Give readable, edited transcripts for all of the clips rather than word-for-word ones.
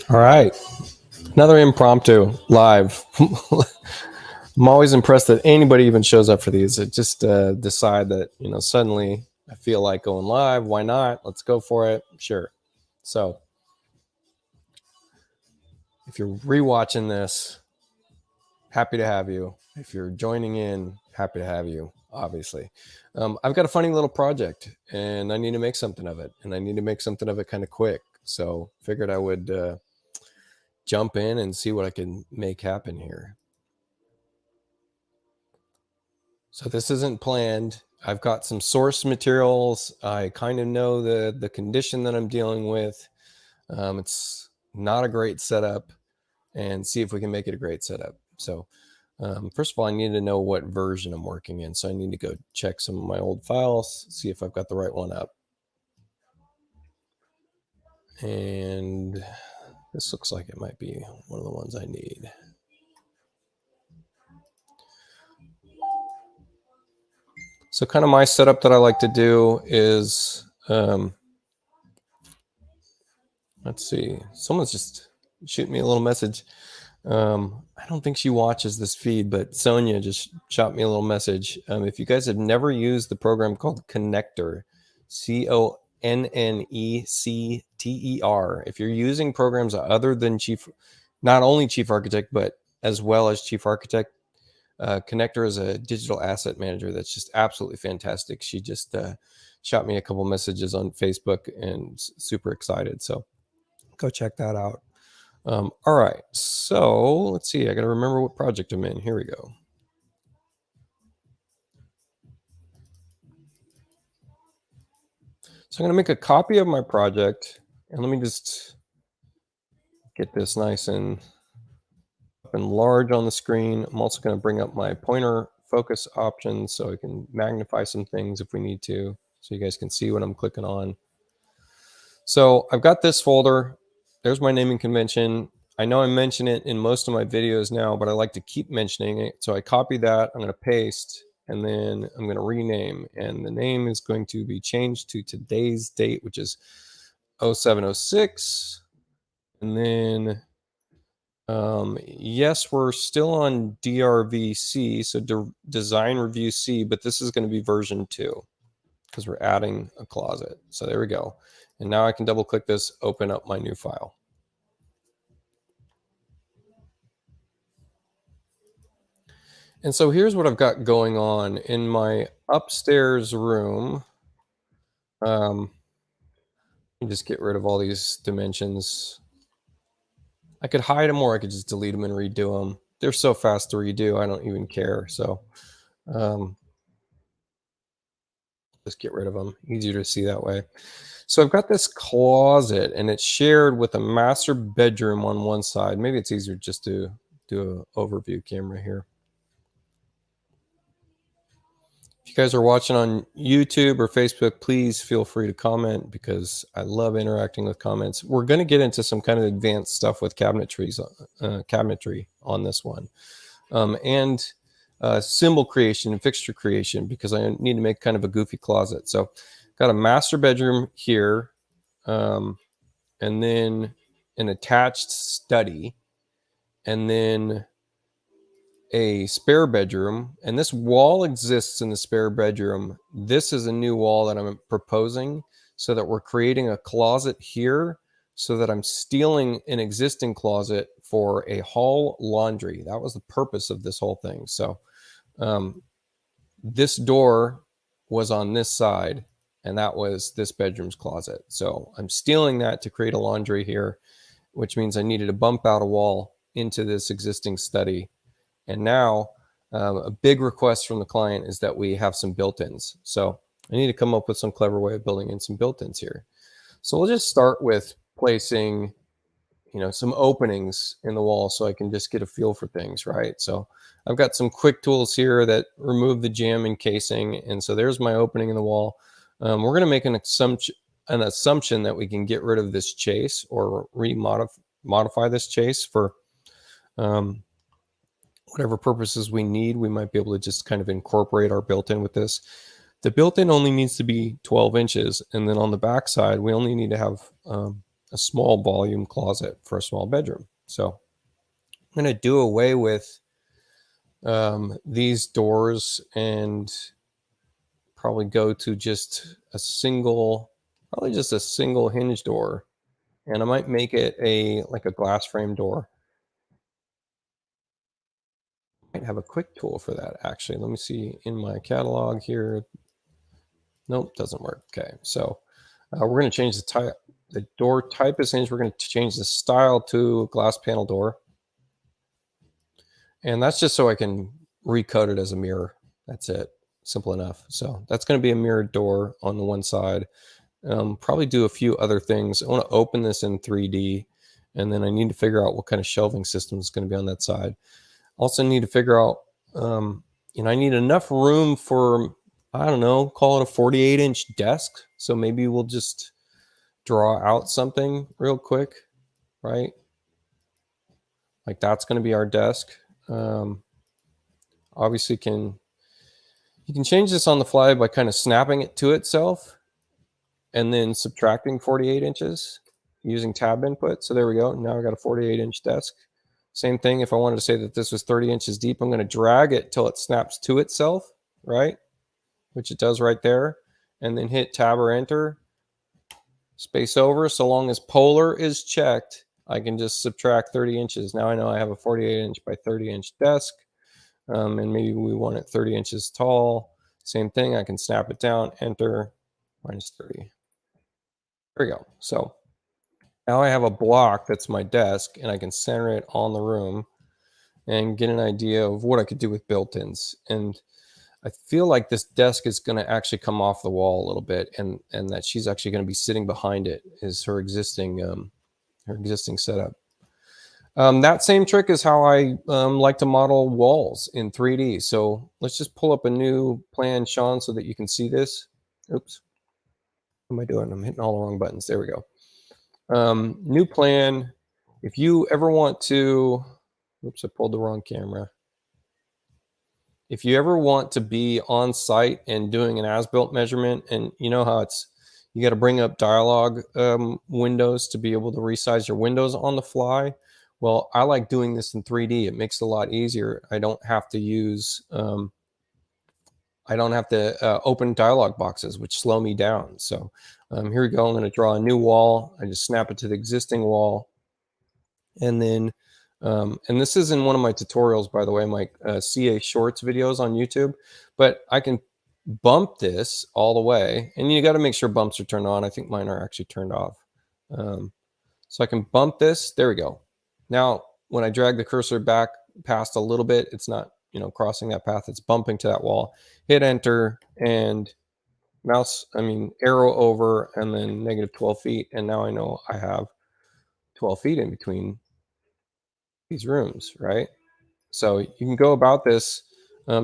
All right. Another impromptu live. I'm always impressed that anybody even shows up for these. It just decide that, suddenly I feel like going live. Why not? Let's go for it. Sure. So if you're rewatching this, happy to have you. If you're joining in, happy to have you, obviously. I've got a funny little project and I need to make something of it. And I need to make something of it kind of quick. So figured I would jump in and see what I can make happen here. So this isn't planned. I've got some source materials. I kind of know the condition that I'm dealing with. It's not a great setup, and see if we can make it a great setup. So first of all, I need to know what version I'm working in. So I need to go check some of my old files, see if I've got the right one up. And this looks like it might be one of the ones I need. So kind of my setup that I like to do is, let's see, someone's just shooting me a little message. I don't think she watches this feed, but Sonia just shot me a little message. If you guys have never used the program called Connector, Connecter, if you're using programs other than not only Chief Architect, but as well as Chief Architect, Connector is a digital asset manager that's just absolutely fantastic. She just shot me a couple messages on Facebook and super excited. So go check that out. All right, so let's see. I got to remember what project I'm in. Here we go. So I'm going to make a copy of my project, and let me just get this nice and up and large on the screen. I'm also going to bring up my pointer focus options so I can magnify some things if we need to, so you guys can see what I'm clicking on. So I've got this folder. There's my naming convention. I know I mention it in most of my videos now, but I like to keep mentioning it. So I copy that, I'm going to paste, and then I'm going to rename. And the name is going to be changed to today's date, which is 0706. And then, yes, we're still on DRVC, so Design Review C, but this is going to be version 2 because we're adding a closet. So there we go. And now I can double click this, open up my new file. And so here's what I've got going on in my upstairs room. Let me just get rid of all these dimensions. I could hide them or I could just delete them and redo them. They're so fast to redo, I don't even care. So just get rid of them. Easier to see that way. So I've got this closet and it's shared with a master bedroom on one side. Maybe it's easier just to do an overview camera here. If you guys are watching on YouTube or Facebook, please feel free to comment because I love interacting with comments. We're going to get into some kind of advanced stuff with cabinetry on this one. And symbol creation and fixture creation because I need to make kind of a goofy closet. So got a master bedroom here, and then an attached study, and then a spare bedroom. And this wall exists in the spare bedroom. This is a new wall that I'm proposing so that we're creating a closet here so that I'm stealing an existing closet for a hall laundry. That was the purpose of this whole thing. So this door was on this side, and that was this bedroom's closet. So I'm stealing that to create a laundry here, which means I needed to bump out a wall into this existing study. And now a big request from the client is that we have some built-ins. So I need to come up with some clever way of building in some built-ins here. So we'll just start with placing, some openings in the wall so I can just get a feel for things, right? So I've got some quick tools here that remove the jam encasing. And so there's my opening in the wall. We're going to make an assumption that we can get rid of this chase or modify this chase for whatever purposes we need. We might be able to just kind of incorporate our built-in with this. The built-in only needs to be 12 inches. And then on the back side, we only need to have a small volume closet for a small bedroom. So I'm going to do away with these doors and probably go to just a single, probably just a single hinge door. And I might make it like a glass frame door. I might have a quick tool for that actually. Let me see in my catalog here. Nope, doesn't work. Okay, so we're going to change the type. The door type is hinge. We're going to change the style to a glass panel door. And that's just so I can recode it as a mirror. That's it. Simple enough. So that's going to be a mirrored door on the one side. Probably do a few other things. I want to open this in 3D, and then I need to figure out what kind of shelving system is going to be on that side. Also need to figure out, I need enough room for, I don't know, call it a 48-inch desk. So maybe we'll just draw out something real quick, right? Like that's going to be our desk. Obviously you can change this on the fly by kind of snapping it to itself and then subtracting 48 inches using tab input. So there we go. Now I got a 48-inch desk. Same thing if I wanted to say that this was 30 inches deep, I'm going to drag it till it snaps to itself, right? Which it does right there. And then hit tab or enter. Space over. So long as polar is checked, I can just subtract 30 inches. Now I know I have a 48-inch by 30-inch desk. And maybe we want it 30 inches tall. Same thing. I can snap it down, enter, minus 30. There we go. So now I have a block that's my desk, and I can center it on the room and get an idea of what I could do with built-ins. And I feel like this desk is going to actually come off the wall a little bit, and that she's actually going to be sitting behind it is her existing setup. That same trick is how I like to model walls in 3D. So let's just pull up a new plan, Sean, so that you can see this. Oops. What am I doing? I'm hitting all the wrong buttons. There we go. New plan. If you ever want to, oops, I pulled the wrong camera. If you ever want to be on site and doing an as-built measurement, and you know how you got to bring up dialog windows to be able to resize your windows on the fly. Well, I like doing this in 3D. It makes it a lot easier. I don't have to use, open dialog boxes, which slow me down. So here we go. I'm going to draw a new wall. I just snap it to the existing wall. And then, and this is in one of my tutorials, by the way, my CA Shorts videos on YouTube. But I can bump this all the way. And you got to make sure bumps are turned on. I think mine are actually turned off. So I can bump this. There we go. Now, when I drag the cursor back past a little bit, it's not, crossing that path. It's bumping to that wall. Hit enter and arrow over and then negative 12 feet. And now I know I have 12 feet in between these rooms, right? So you can go about this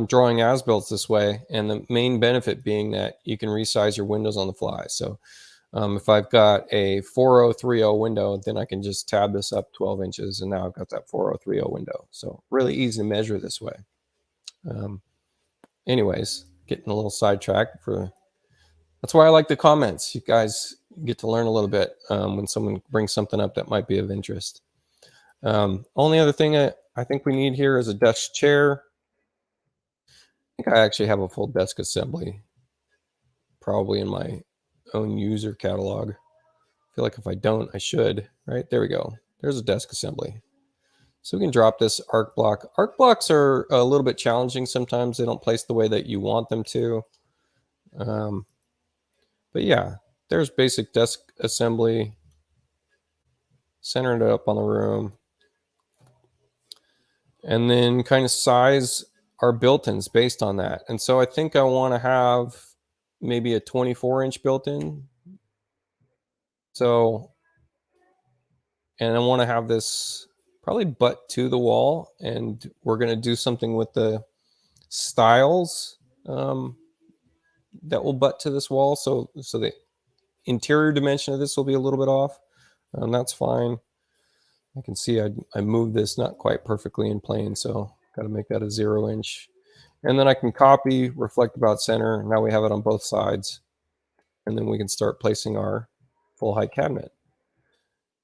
drawing as-builts this way. And the main benefit being that you can resize your windows on the fly. So if I've got a 4030 window, then I can just tab this up 12 inches, and now I've got that 4030 window. So really easy to measure this way. Anyways, getting a little sidetracked. That's why I like the comments. You guys get to learn a little bit when someone brings something up that might be of interest. Only other thing I think we need here is a desk chair. I think I actually have a full desk assembly, probably in my own user catalog. I feel like if I don't, I should, right? There we go. There's a desk assembly. So we can drop this arc block. Arc blocks are a little bit challenging sometimes. They don't place the way that you want them to. But yeah, there's basic desk assembly. Center it up on the room. And then kind of size our built-ins based on that. And so I think I want to have maybe a 24-inch built-in. So, and I want to have this probably butt to the wall, and we're going to do something with the stiles that will butt to this wall. So the interior dimension of this will be a little bit off. That's fine. I can see I moved this not quite perfectly in plane, so got to make that a 0-inch. And then I can copy, reflect about center. Now we have it on both sides. And then we can start placing our full height cabinet.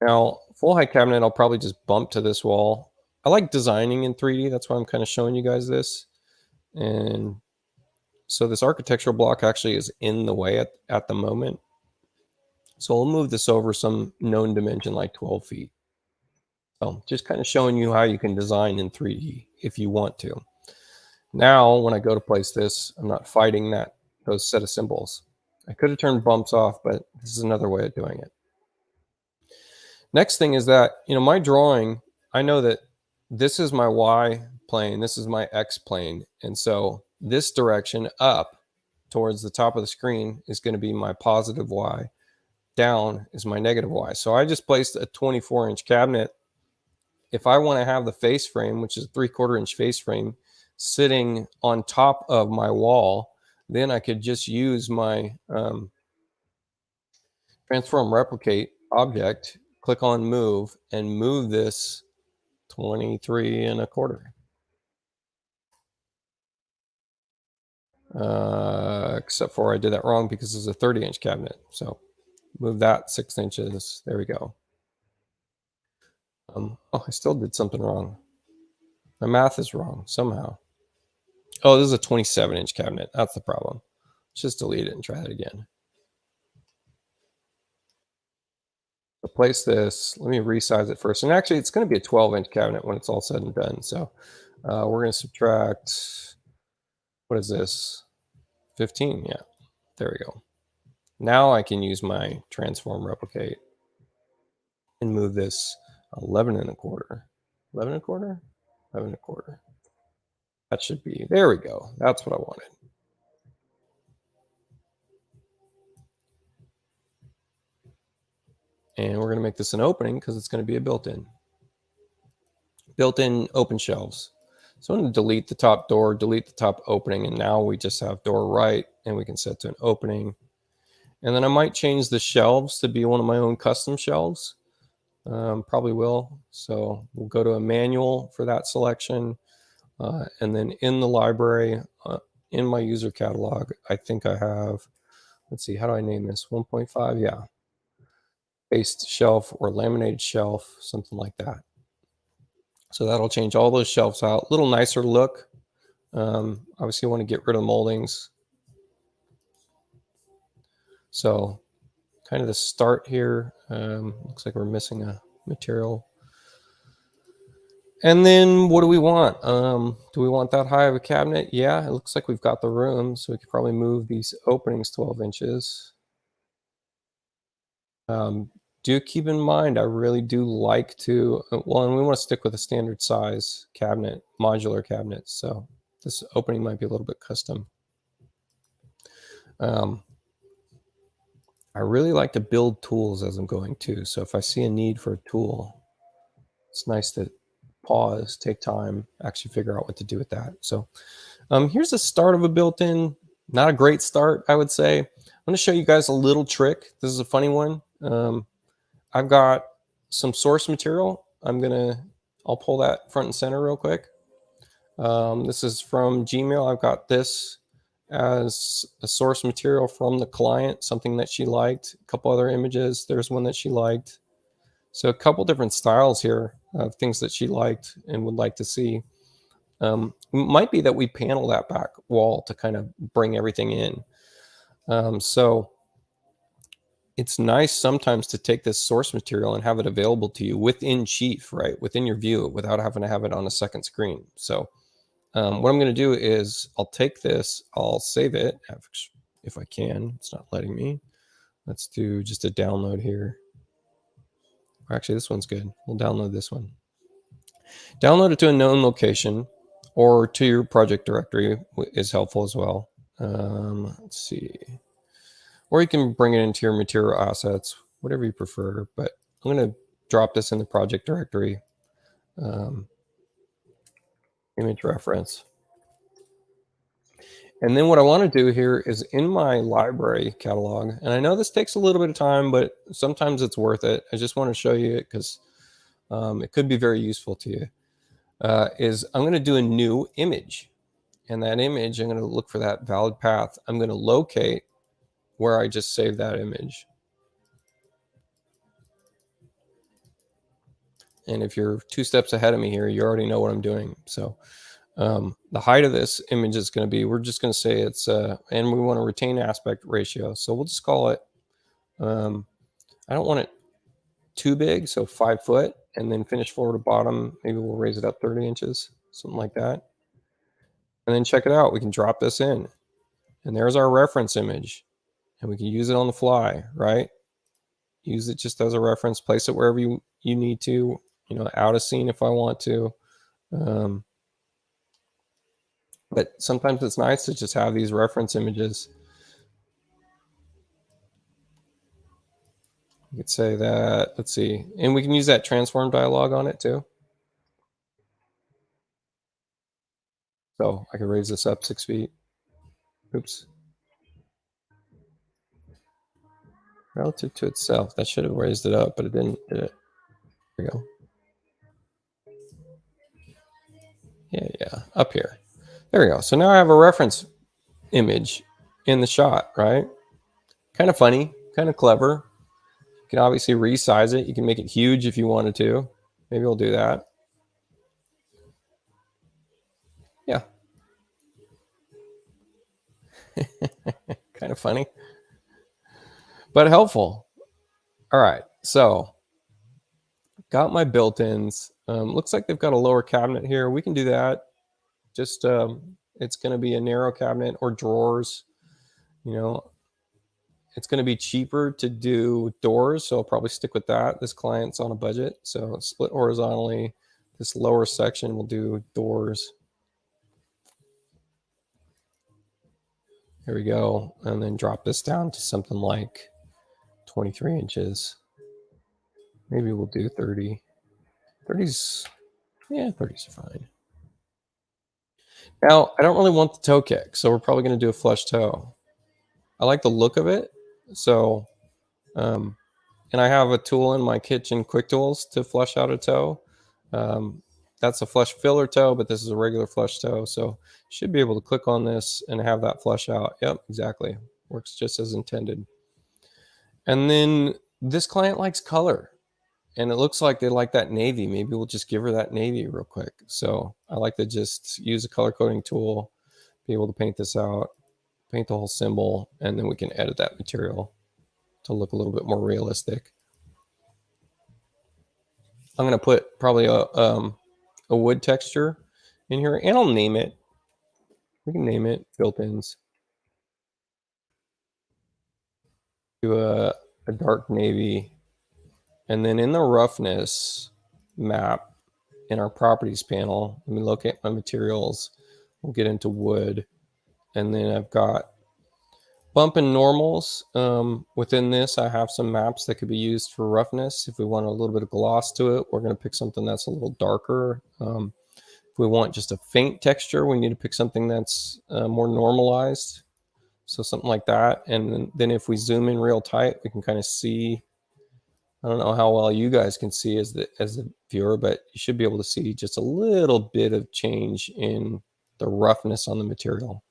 Now, full height cabinet, I'll probably just bump to this wall. I like designing in 3D. That's why I'm kind of showing you guys this. And so this architectural block actually is in the way at the moment. So I'll move this over some known dimension like 12 feet. So just kind of showing you how you can design in 3D if you want to. Now, when I go to place this, I'm not fighting those set of symbols. I could have turned bumps off, but this is another way of doing it. Next thing is that, my drawing, I know that this is my Y plane, this is my X plane. And so this direction up towards the top of the screen is going to be my positive Y. Down is my negative Y. So I just placed a 24-inch cabinet. If I want to have the face frame, which is a 3/4-inch face frame, sitting on top of my wall, then I could just use my transform replicate object, click on move, and move this 23 1/4. Except for I did that wrong because it's a 30-inch cabinet. So move that 6 inches. There we go. Oh, I still did something wrong. My math is wrong somehow. Oh, this is a 27-inch cabinet. That's the problem. Let's just delete it and try that again. Replace this. Let me resize it first. And actually, it's going to be a 12-inch cabinet when it's all said and done. So we're going to subtract, what is this? 15. Yeah, there we go. Now I can use my transform replicate and move this 11 1/4. 11 1/4? 11 1/4. That should be, there we go. That's what I wanted. And we're going to make this an opening because it's going to be a built-in open shelves. So I'm going to delete the top door, delete the top opening, and now we just have door right, and we can set to an opening. And then I might change the shelves to be one of my own custom shelves. Probably will. So we'll go to a manual for that selection. And then in the library, in my user catalog, I think I have, let's see, how do I name this? 1.5, yeah. Based shelf or laminated shelf, something like that. So that'll change all those shelves out. A little nicer look. Obviously, you want to get rid of moldings. So kind of the start here. Looks like we're missing a material. And then what do we want? Do we want that high of a cabinet? Yeah, it looks like we've got the room. So we could probably move these openings 12 inches. Do keep in mind, I really do like to, well, and we want to stick with a standard size cabinet, modular cabinet. So this opening might be a little bit custom. I really like to build tools as I'm going too. So if I see a need for a tool, it's nice to pause, take time, actually figure out what to do with that. So here's the start of a built-in. Not a great start, I would say. I'm going to show you guys a little trick. This is a funny one. I've got some source material. I'll pull that front and center real quick. This is from Gmail. I've got this as a source material from the client, something that she liked, a couple other images. There's one that she liked. So a couple different styles here of things that she liked and would like to see. Might be that we panel that back wall to kind of bring everything in. So it's nice sometimes to take this source material and have it available to you within Chief, right? Within your view without having to have it on a second screen. So what I'm going to do is I'll take this, I'll save it if I can. It's not letting me. Let's do just a download here. Or actually, this one's good. We'll download this one. Download it to a known location or to your project directory is helpful as well. Let's see. Or you can bring it into your material assets, whatever you prefer. But I'm going to drop this in the project directory. Image reference. And then what I want to do here is in my library catalog, and I know this takes a little bit of time, but sometimes it's worth it. I just want to show you it because it could be very useful to you. Is I'm going to do a new image. And that image, I'm going to look for that valid path. I'm going to locate where I just saved that image. And if you're 2 steps ahead of me here, you already know what I'm doing. So the height of this image is going to be, we're just going to say it's, and we want to retain aspect ratio. So we'll just call it, I don't want it too big, so 5 foot, and then finish floor to bottom. Maybe we'll raise it up 30 inches, something like that. And then check it out. We can drop this in, and there's our reference image, and we can use it on the fly, right? Use it just as a reference, place it wherever you need to, out of scene if I want to. But sometimes it's nice to just have these reference images. You could say that, let's see, and we can use that transform dialog on it too. So I can raise this up 6 feet. Oops. Relative to itself, that should have raised it up, but it didn't, did it? There we go. Yeah, up here. There we go. So now I have a reference image in the shot, right? Kind of funny, kind of clever. You can obviously resize it. You can make it huge if you wanted to. Maybe we'll do that. Yeah. Kind of funny, but helpful. All right. So got my built-ins. Looks like they've got a lower cabinet here. We can do that. Just it's going to be a narrow cabinet or drawers. It's going to be cheaper to do doors, so I'll probably stick with that. This client's on a budget, so split horizontally. This lower section will do doors. Here we go, and then drop this down to something like 23 inches. Maybe we'll do 30. 30's, yeah, 30's fine. Now, I don't really want the toe kick, so we're probably going to do a flush toe. I like the look of it, so, and I have a tool in my kitchen, Quick Tools, to flush out a toe. That's a flush filler toe, but this is a regular flush toe, so you should be able to click on this and have that flush out. Yep, exactly. Works just as intended. And then this client likes color, and it looks like they like that navy. Maybe we'll just give her that navy real quick. So I like to just use a color coding tool, be able to paint this out, paint the whole symbol, and then we can edit that material to look a little bit more realistic. I'm going to put probably a wood texture in here, and I'll name it. We can name it built-ins. Do a dark navy. And then in the roughness map in our properties panel, let me locate my materials. We'll get into wood. And then I've got bump and normals. Within this, I have some maps that could be used for roughness. If we want a little bit of gloss to it, we're going to pick something that's a little darker. If we want just a faint texture, we need to pick something that's more normalized. So something like that. And then if we zoom in real tight, we can kind of see, I don't know how well you guys can see as the viewer, but you should be able to see just a little bit of change in the roughness on the material.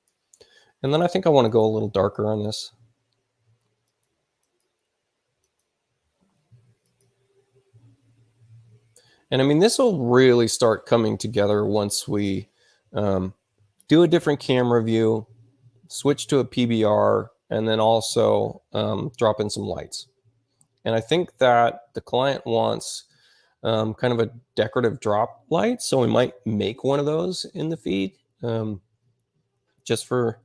And then I think I want to go a little darker on this. And I mean, this will really start coming together once we do a different camera view, switch to a PBR, and then also drop in some lights. And I think that the client wants kind of a decorative drop light. So we might make one of those in the feed just for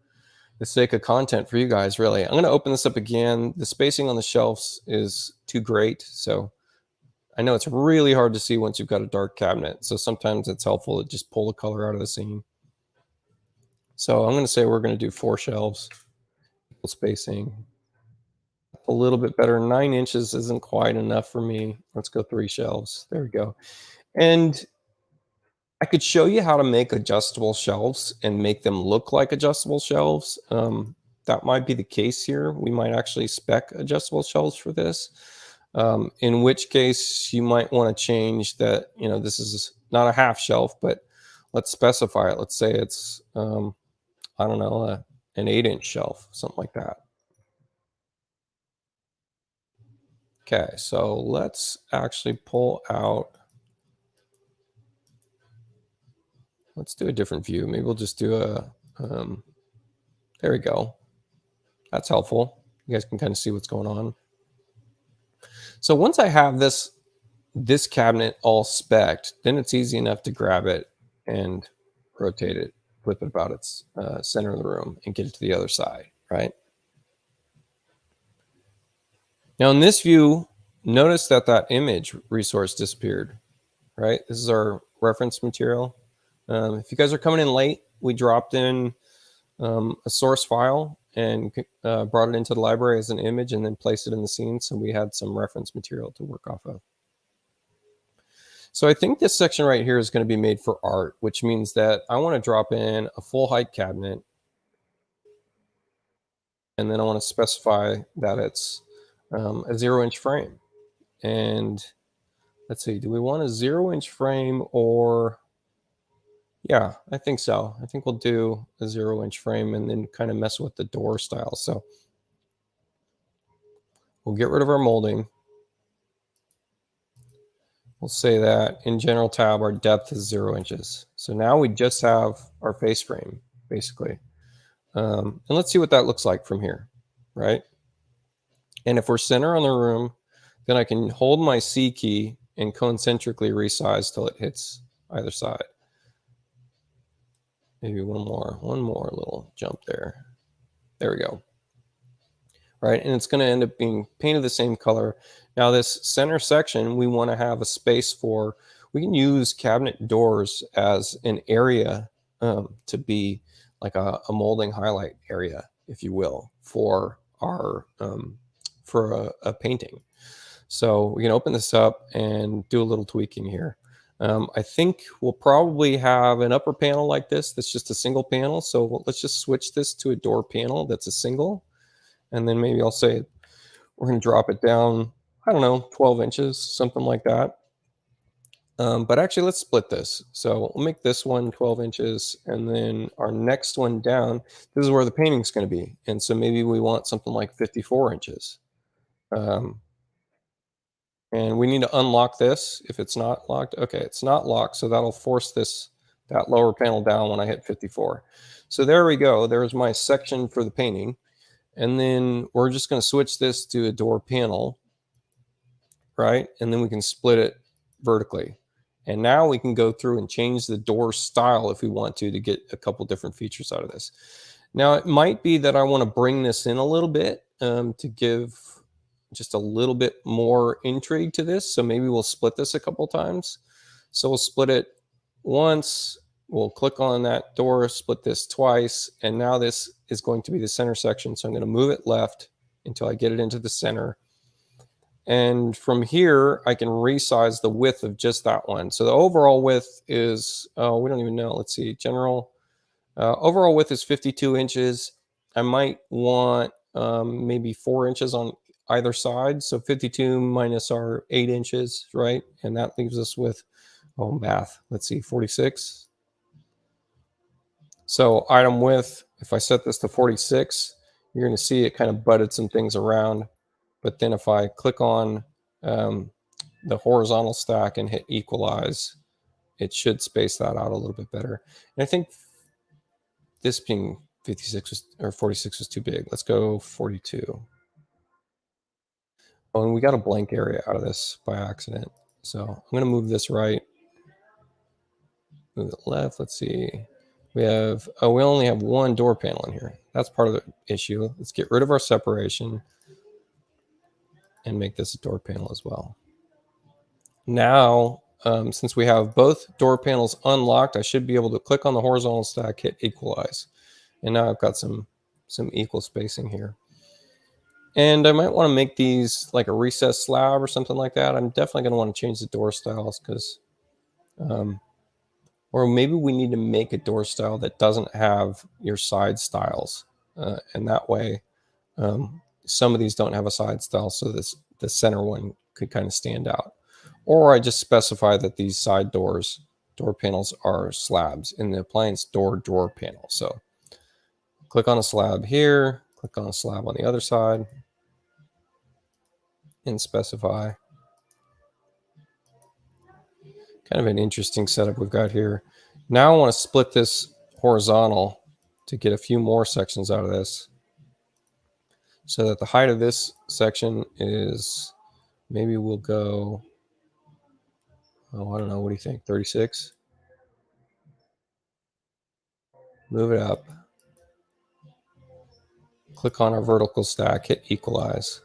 the sake of content for you guys, really. I'm going to open this up again. The spacing on the shelves is too great. So I know it's really hard to see once you've got a dark cabinet. So sometimes it's helpful to just pull the color out of the scene. So I'm going to say we're going to do 4 shelves, equal spacing. A little bit better. 9 inches isn't quite enough for me. Let's go 3 shelves. There we go. And I could show you how to make adjustable shelves and make them look like adjustable shelves. That might be the case here. We might actually spec adjustable shelves for this. In which case you might want to change that, this is not a half shelf, but let's specify it. Let's say it's, I don't know, an 8-inch shelf, something like that. Okay, so let's actually pull out let's do a different view. Maybe we'll just do a, there we go. That's helpful. You guys can kind of see what's going on. So once I have this cabinet all spec'd, then it's easy enough to grab it and rotate it, flip it about its center of the room and get it to the other side, right? Now in this view, notice that that image resource disappeared, right? This is our reference material. If you guys are coming in late, we dropped in a source file and brought it into the library as an image and then placed it in the scene. So we had some reference material to work off of. So I think this section right here is going to be made for art, which means that I want to drop in a full height cabinet. And then I want to specify that it's a 0-inch frame. And let's see, do we want a 0-inch frame or, yeah, I think so. I think we'll do a 0-inch frame and then kind of mess with the door style. So we'll get rid of our molding. We'll say that in general tab, our depth is 0 inches. So now we just have our face frame, basically. And let's see what that looks like from here, right? And if we're center on the room, then I can hold my C key and concentrically resize till it hits either side. Maybe one more little jump there. There we go. Right, and it's going to end up being painted the same color. Now this center section, we want to have a space for, we can use cabinet doors as an area to be like a molding highlight area, if you will, for our a painting. So we can open this up and do a little tweaking here. I think we'll probably have an upper panel like this that's just a single panel. So let's just switch this to a door panel that's a single. And then maybe I'll say we're going to drop it down, I don't know, 12 inches, something like that. But actually, let's split this. So we'll make this one 12 inches, and then our next one down, this is where the painting's going to be. And so maybe we want something like 54 inches. And we need to unlock this if it's not locked. Okay, it's not locked, so that'll force that lower panel down when I hit 54. So there we go. There's my section for the painting. And then we're just going to switch this to a door panel, right? And then we can split it vertically. And now we can go through and change the door style if we want to get a couple different features out of this. Now, it might be that I want to bring this in a little bit to give just a little bit more intrigue to this. So maybe we'll split this a couple times. So we'll split it once. We'll click on that door, split this twice, and now this is going to be the center section. So I'm going to move it left until I get it into the center. And from here, I can resize the width of just that one. So the overall width is, we don't even know. Let's see, general. Overall width is 52 inches. I might want maybe 4 inches on either side. So 52 minus our 8 inches, right? And that leaves us with, oh, math. Let's see, 46. So item width, if I set this to 46, you're going to see it kind of butted some things around. But then if I click on the horizontal stack and hit equalize, it should space that out a little bit better. And I think this being 56 or 46 is too big. Let's go 42. Oh, and we got a blank area out of this by accident. So I'm going to move this right. Move it left. Let's see. We have, oh, we only have one door panel in here. That's part of the issue. Let's get rid of our separation and make this a door panel as well. Now, since we have both door panels unlocked, I should be able to click on the horizontal stack, hit equalize. And now I've got some equal spacing here. And I might want to make these like a recessed slab or something like that. I'm definitely going to want to change the door styles because, or maybe we need to make a door style that doesn't have your side styles. And that way, some of these don't have a side style, so the center one could kind of stand out. Or I just specify that these side door panels are slabs in the appliance door panel. So click on a slab here, click on a slab on the other side, and specify. Kind of an interesting setup we've got here. Now I want to split this horizontal to get a few more sections out of this, so that the height of this section is, maybe we'll go, oh, I don't know, what do you think, 36? Move it up. Click on our vertical stack, hit equalize.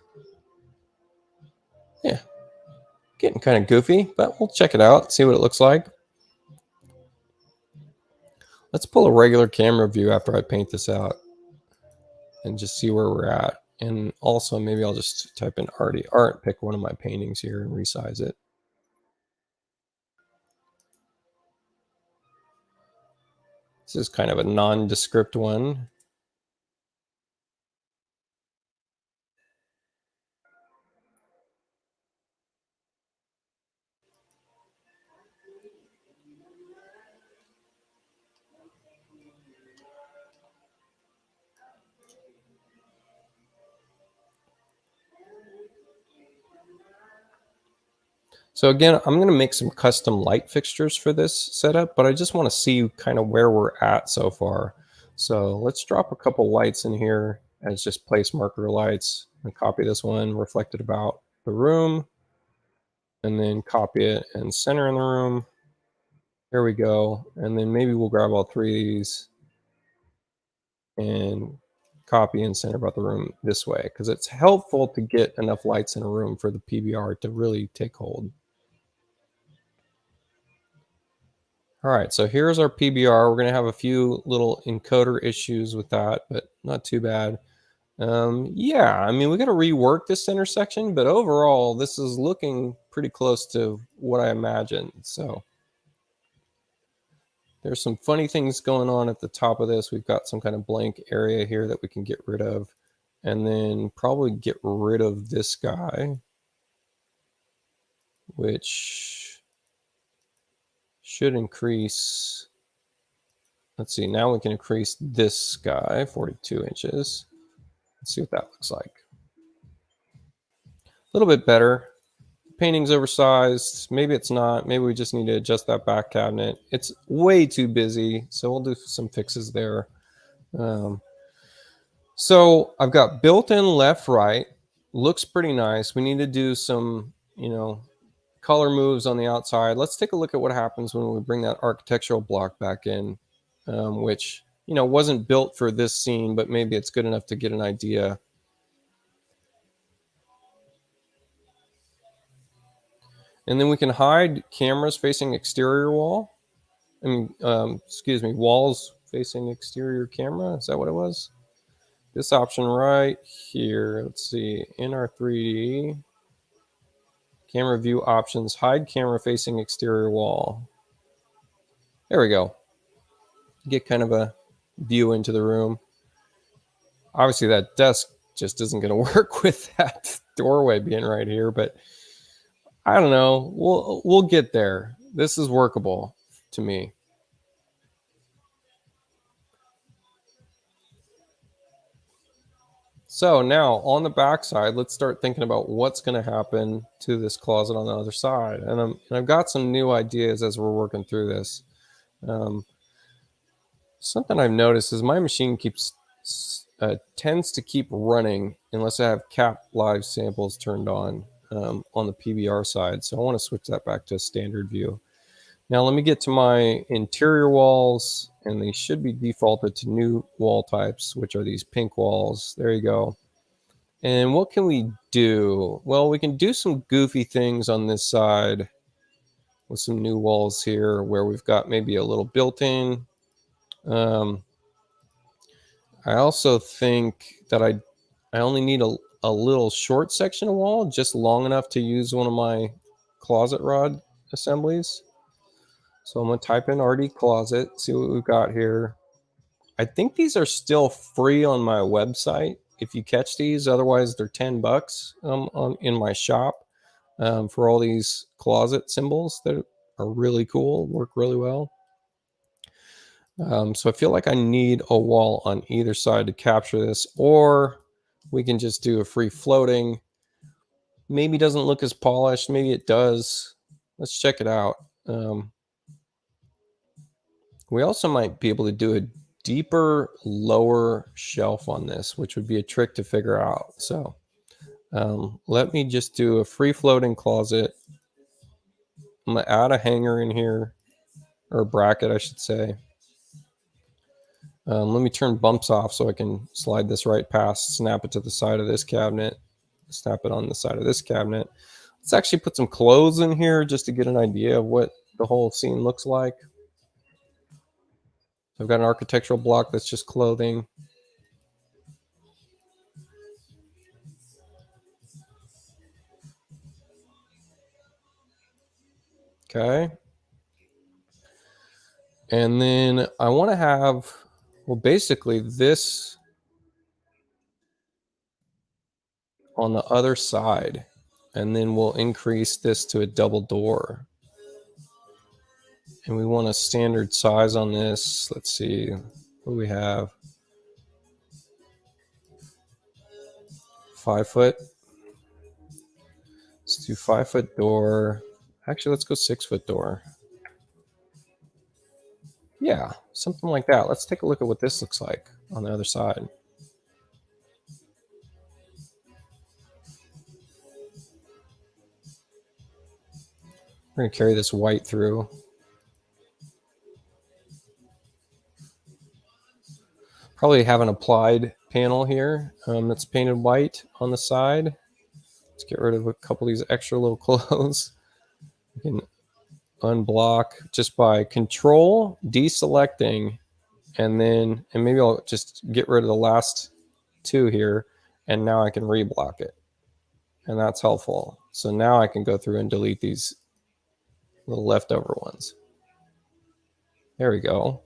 Yeah, getting kind of goofy, but we'll check it out, see what it looks like. Let's pull a regular camera view after I paint this out and just see where we're at. And also maybe I'll just type in arty art, pick one of my paintings here and resize it. This is kind of a nondescript one. So again, I'm going to make some custom light fixtures for this setup, but I just want to see kind of where we're at so far. So let's drop a couple lights in here as just place marker lights, and copy this one, reflected about the room, and then copy it and center in the room. Here we go. And then maybe we'll grab all three of these and copy and center about the room this way, because it's helpful to get enough lights in a room for the PBR to really take hold. All right, so here's our PBR. We're going to have a few little encoder issues with that, but not too bad. Yeah, I mean, we got to rework this intersection, but overall, this is looking pretty close to what I imagined. So there's some funny things going on at the top of this. We've got some kind of blank area here that we can get rid of, and then probably get rid of this guy, which should increase. Let's see, now we can increase this guy 42 inches. Let's see what that looks like. A little bit better. Painting's oversized. Maybe it's not. Maybe we just need to adjust that back cabinet. It's way too busy, so we'll do some fixes there. So I've got built-in left, right. Looks pretty nice. We need to do some, color moves on the outside. Let's take a look at what happens when we bring that architectural block back in, which, wasn't built for this scene, but maybe it's good enough to get an idea. And then we can hide cameras facing exterior wall. Excuse me, walls facing exterior camera. Is that what it was? This option right here. Let's see, in our 3D camera view options, hide camera facing exterior wall. There we go. Get kind of a view into the room. Obviously that desk just isn't going to work with that doorway being right here, but I don't know. We'll get there. This is workable to me. So now on the back side, let's start thinking about what's going to happen to this closet on the other side. And I've got some new ideas as we're working through this. Something I've noticed is my machine tends to keep running unless I have cap live samples turned on the PBR side. So I want to switch that back to a standard view. Now let me get to my interior walls, and they should be defaulted to new wall types, which are these pink walls. There you go. And what can we do? Well, we can do some goofy things on this side with some new walls here where we've got maybe a little built-in. I also think that I only need a little short section of wall, just long enough to use one of my closet rod assemblies. So I'm going to type in RD closet, see what we've got here. I think these are still free on my website if you catch these. Otherwise, they're $10 in my shop for all these closet symbols that are really cool, work really well. So I feel like I need a wall on either side to capture this, or we can just do a free floating. Maybe doesn't look as polished. Maybe it does. Let's check it out. We also might be able to do a deeper, lower shelf on this, which would be a trick to figure out. So let me just do a free floating closet. I'm gonna add a hanger in here, or a bracket, I should say. Let me turn bumps off so I can slide this right past, snap it to the side of this cabinet, snap it on the side of this cabinet. Let's actually put some clothes in here just to get an idea of what the whole scene looks like. I've got an architectural block that's just clothing. Okay. And then I want to have, well, basically this on the other side. And then we'll increase this to a double door. And we want a standard size on this. Let's see what do we have. 5 foot. Let's do 5 foot door. Actually, let's go 6 foot door. Yeah, something like that. Let's take a look at what this looks like on the other side. We're going to carry this white through. Probably have an applied panel here that's painted white on the side. Let's get rid of a couple of these extra little clothes. We can unblock just by control, deselecting, and maybe I'll just get rid of the last two here, and now I can reblock it. And that's helpful. So now I can go through and delete these little leftover ones. There we go.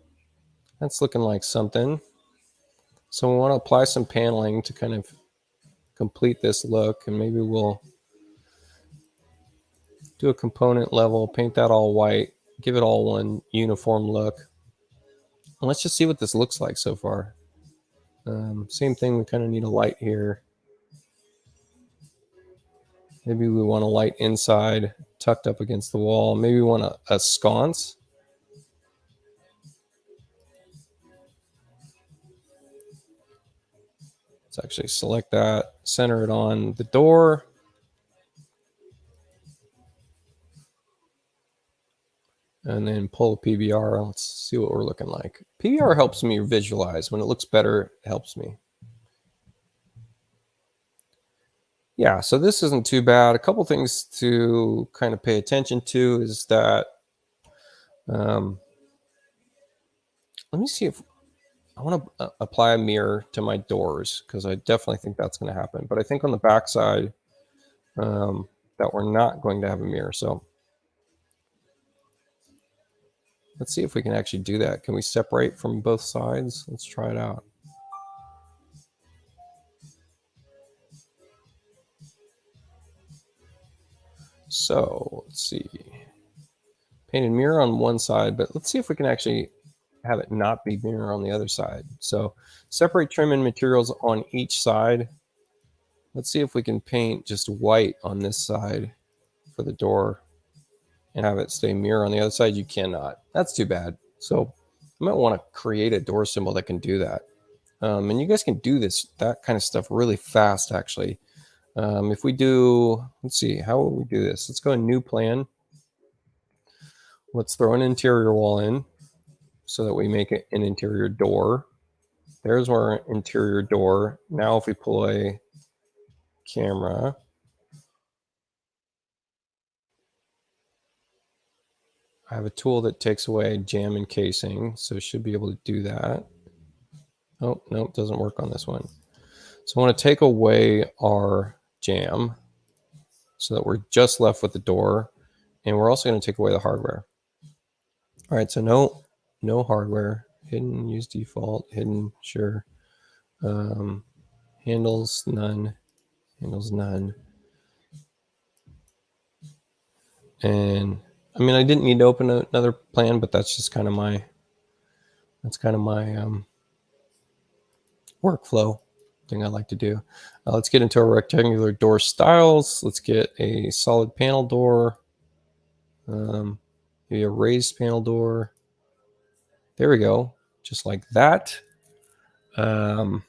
That's looking like something. So we want to apply some paneling to kind of complete this look, and maybe we'll do a component level, paint that all white, give it all one uniform look. And let's just see what this looks like so far. Same thing, we kind of need a light here. Maybe we want a light inside, tucked up against the wall. Maybe we want a sconce. Let's actually select that, center it on the door. And then pull a PBR. Let's see what we're looking like. PBR helps me visualize. When it looks better, it helps me. Yeah, so this isn't too bad. A couple things to kind of pay attention to is that, let me see if I want to apply a mirror to my doors, because I definitely think that's going to happen. But I think on the back side that we're not going to have a mirror. So let's see if we can actually do that. Can we separate from both sides? Let's try it out. So let's see. Painted mirror on one side, but let's see if we can actually have it not be mirror on the other side. So separate trim and materials on each side. Let's see if we can paint just white on this side for the door and have it stay mirror on the other side. You cannot. That's too bad. So I might want to create a door symbol that can do that. And you guys can do that kind of stuff really fast, actually. If we do, let's see, how will we do this? Let's go in new plan. Let's throw an interior wall in so that we make it an interior door. There's our interior door. Now if we pull a camera, I have a tool that takes away jam encasing, so should be able to do that. Oh, no, it doesn't work on this one. So I want to take away our jam so that we're just left with the door, and we're also going to take away the hardware. All right, so no hardware. Hidden, use default, hidden, sure. Handles, none. Handles, none. And I mean, I didn't need to open another plan, but that's just kind of my workflow thing I like to do. Let's get into our rectangular door styles. Let's get a solid panel door, maybe a raised panel door. I There we go, just like that. And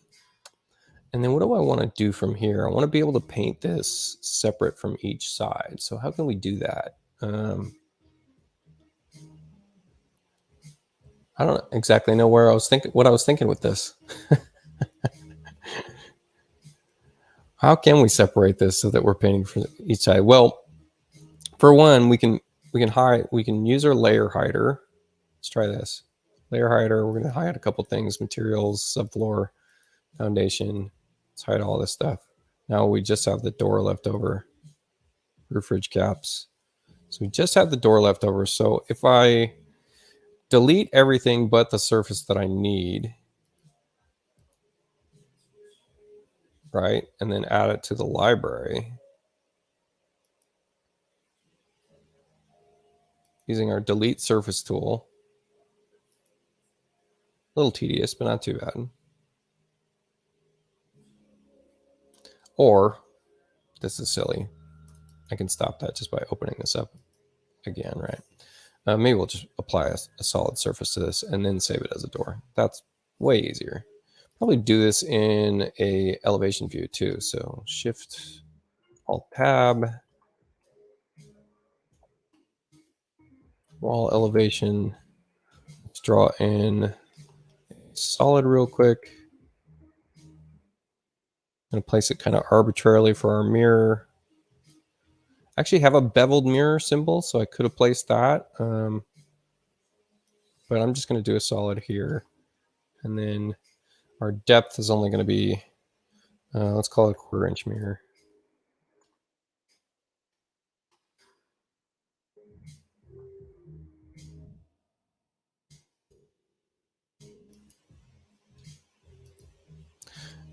then what do I want to do from here? I want to be able to paint this separate from each side. So how can we do that? I don't exactly know what I was thinking with this. How can we separate this so that we're painting for each side? Well, for one, we can use our layer hider. Let's try this. Layer hider, we're going to hide a couple things, materials, subfloor, foundation. Let's hide all this stuff. Now we just have the door left over. Roof ridge caps. So we just have the door left over. So if I delete everything but the surface that I need, right, and then add it to the library using our delete surface tool. A little tedious, but not too bad. Or, this is silly, I can stop that just by opening this up again, right? Maybe we'll just apply a solid surface to this and then save it as a door. That's way easier. Probably do this in a elevation view too. So Shift Alt Tab, wall elevation. Let's draw in solid real quick. I'm going to place it kind of arbitrarily for our mirror. I actually have a beveled mirror symbol, so I could have placed that. But I'm just going to do a solid here. And then our depth is only going to be, let's call it a 1/4 inch mirror.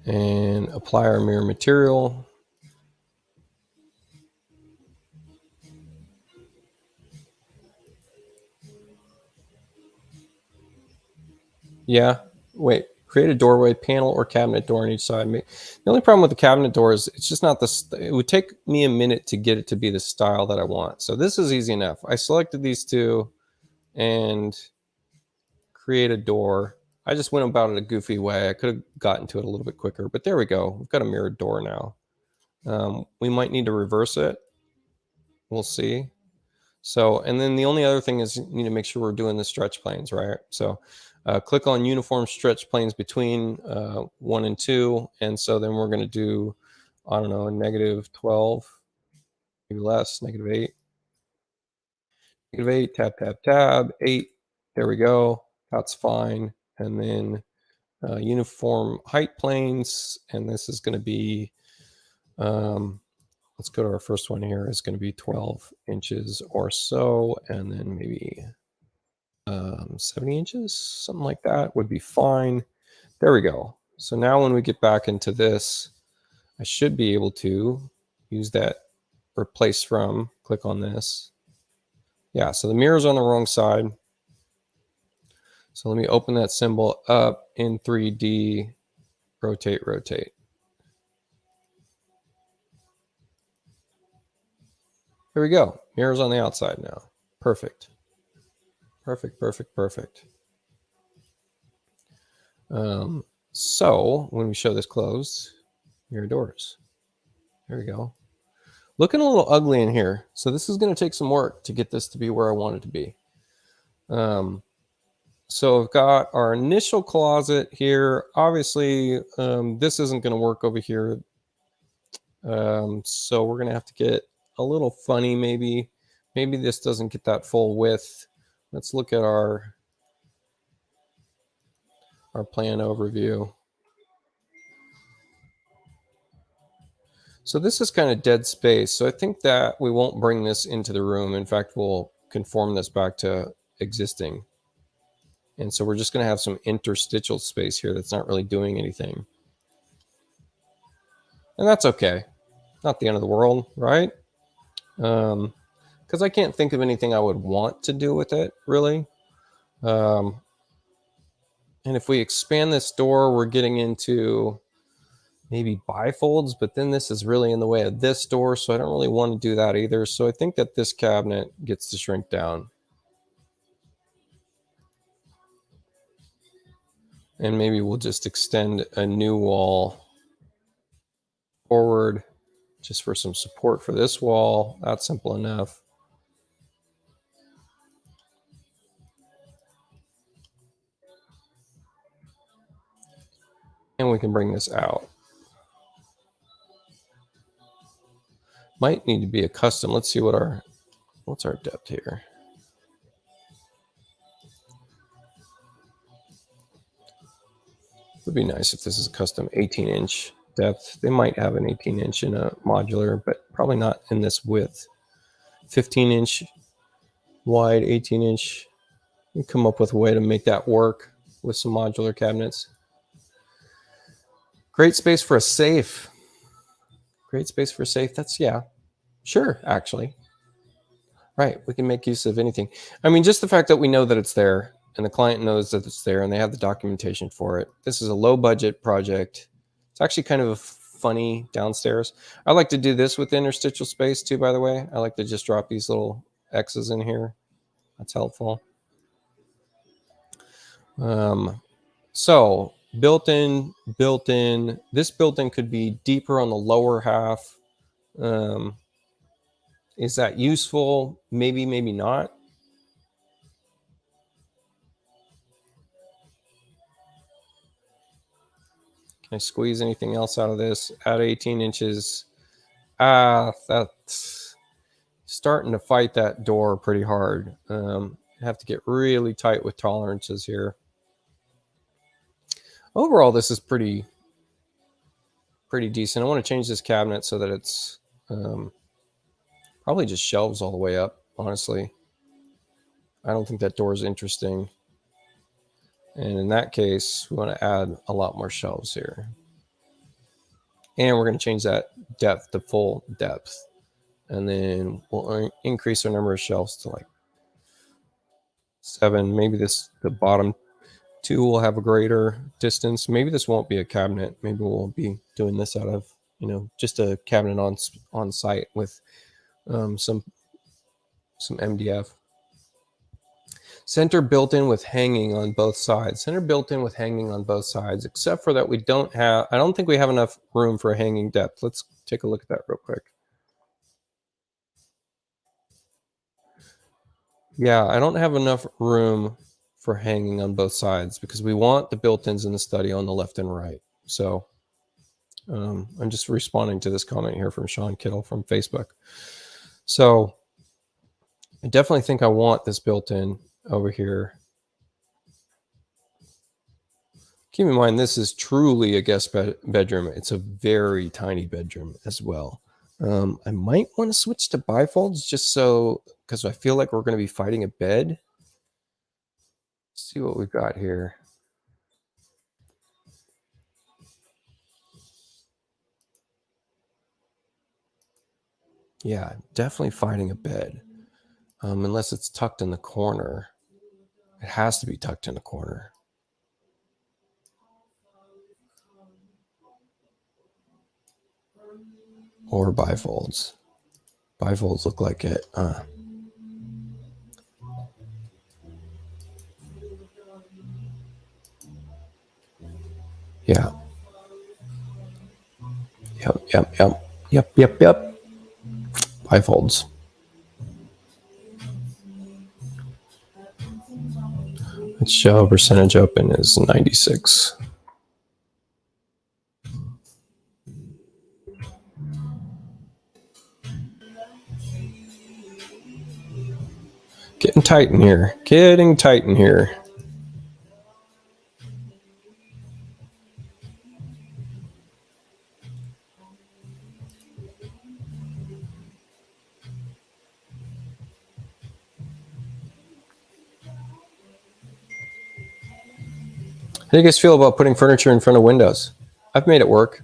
And apply our mirror material. Yeah, wait, create a doorway, panel, or cabinet door on each side. The only problem with the cabinet door is it's just not this. It would take me a minute to get it to be the style that I want. So this is easy enough. I selected these two and create a door. I just went about it a goofy way. I could have gotten to it a little bit quicker, but there we go. We've got a mirrored door now. We might need to reverse it. We'll see. So, and then the only other thing is you need to make sure we're doing the stretch planes, right? So click on uniform stretch planes between 1 and 2. And so then we're going to do, I don't know, -12, maybe less, -8. -8, tab, tab, tab, 8. There we go. That's fine. And then uniform height planes. And this is going to be, let's go to our first one here. It's going to be 12 inches or so. And then maybe 70 inches, something like that would be fine. There we go. So now when we get back into this, I should be able to use that replace from, click on this. Yeah, so the mirror's on the wrong side. So let me open that symbol up in 3D, rotate, rotate. There we go. Mirror's on the outside now. Perfect. Perfect, perfect, perfect. So when we show this closed, mirror doors. There we go. Looking a little ugly in here. So this is going to take some work to get this to be where I want it to be. So I've got our initial closet here. Obviously, this isn't going to work over here. So we're going to have to get a little funny maybe. Maybe this doesn't get that full width. Let's look at our plan overview. So this is kind of dead space. So I think that we won't bring this into the room. In fact, we'll conform this back to existing. And so we're just going to have some interstitial space here that's not really doing anything. And that's okay. Not the end of the world, right? Because I can't think of anything I would want to do with it, really. And if we expand this door, we're getting into maybe bifolds, but then this is really in the way of this door, so I don't really want to do that either. So I think that this cabinet gets to shrink down. And maybe we'll just extend a new wall forward just for some support for this wall. That's simple enough. And we can bring this out. Might need to be a custom. Let's see what's our depth here. Would be nice if this is a custom 18-inch depth. They might have an 18-inch in a modular, but probably not in this width. 15-inch wide, 18-inch. You come up with a way to make that work with some modular cabinets. Great space for a safe. Great space for a safe. That's, yeah, sure, actually. Right, we can make use of anything. I mean, just the fact that we know that it's there and the client knows that it's there and they have the documentation for it. This is a low budget project. It's actually kind of a funny downstairs. I like to do this with interstitial space too, by the way. I like to just drop these little X's in here. That's helpful. So built-in. This built-in could be deeper on the lower half. Is that useful? Maybe, maybe not. Can I squeeze anything else out of this? Add 18 inches. That's starting to fight that door pretty hard. Have to get really tight with tolerances here. Overall, this is pretty decent. I want to change this cabinet so that it's probably just shelves all the way up, honestly. I don't think that door is interesting. And in that case, we want to add a lot more shelves here. And we're going to change that depth to full depth. And then we'll increase our number of shelves to like 7. Maybe the bottom 2 will have a greater distance. Maybe this won't be a cabinet. Maybe we'll be doing this out of, just a cabinet on site with some MDF. Center built in with hanging on both sides. Center built in with hanging on both sides, except for that I don't think we have enough room for a hanging depth. Let's take a look at that real quick. Yeah, I don't have enough room for hanging on both sides because we want the built-ins in the study on the left and right. So I'm just responding to this comment here from Sean Kittle from Facebook. So I definitely think I want this built-in over here. Keep in mind, this is truly a guest bedroom. It's a very tiny bedroom as well. I might want to switch to bifolds just so, because I feel like we're going to be fighting a bed. Let's see what we've got here. Yeah, definitely fighting a bed. Unless it's tucked in the corner. It has to be tucked in the corner. Or bifolds. Bifolds look like it. Yeah. Yep. Bifolds. Let's show percentage open is 96. Getting tight in here. Getting tight in here. How do you guys feel about putting furniture in front of windows? I've made it work.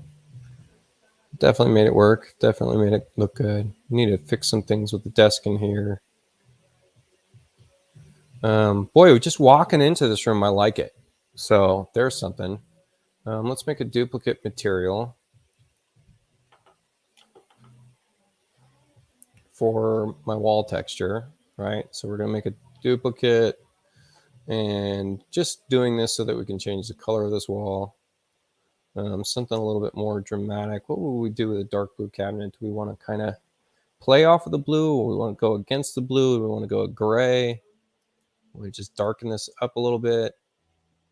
Definitely made it work. Definitely made it look good. Need to fix some things with the desk in here. Boy, just walking into this room, I like it. So there's something. Let's make a duplicate material for my wall texture, right? So we're going to make a duplicate And just doing this so that we can change the color of this wall. Something a little bit more dramatic. What would we do with a dark blue cabinet? Do we want to kind of play off of the blue, or we want to go against the blue? Do we want to go gray? We just darken this up a little bit,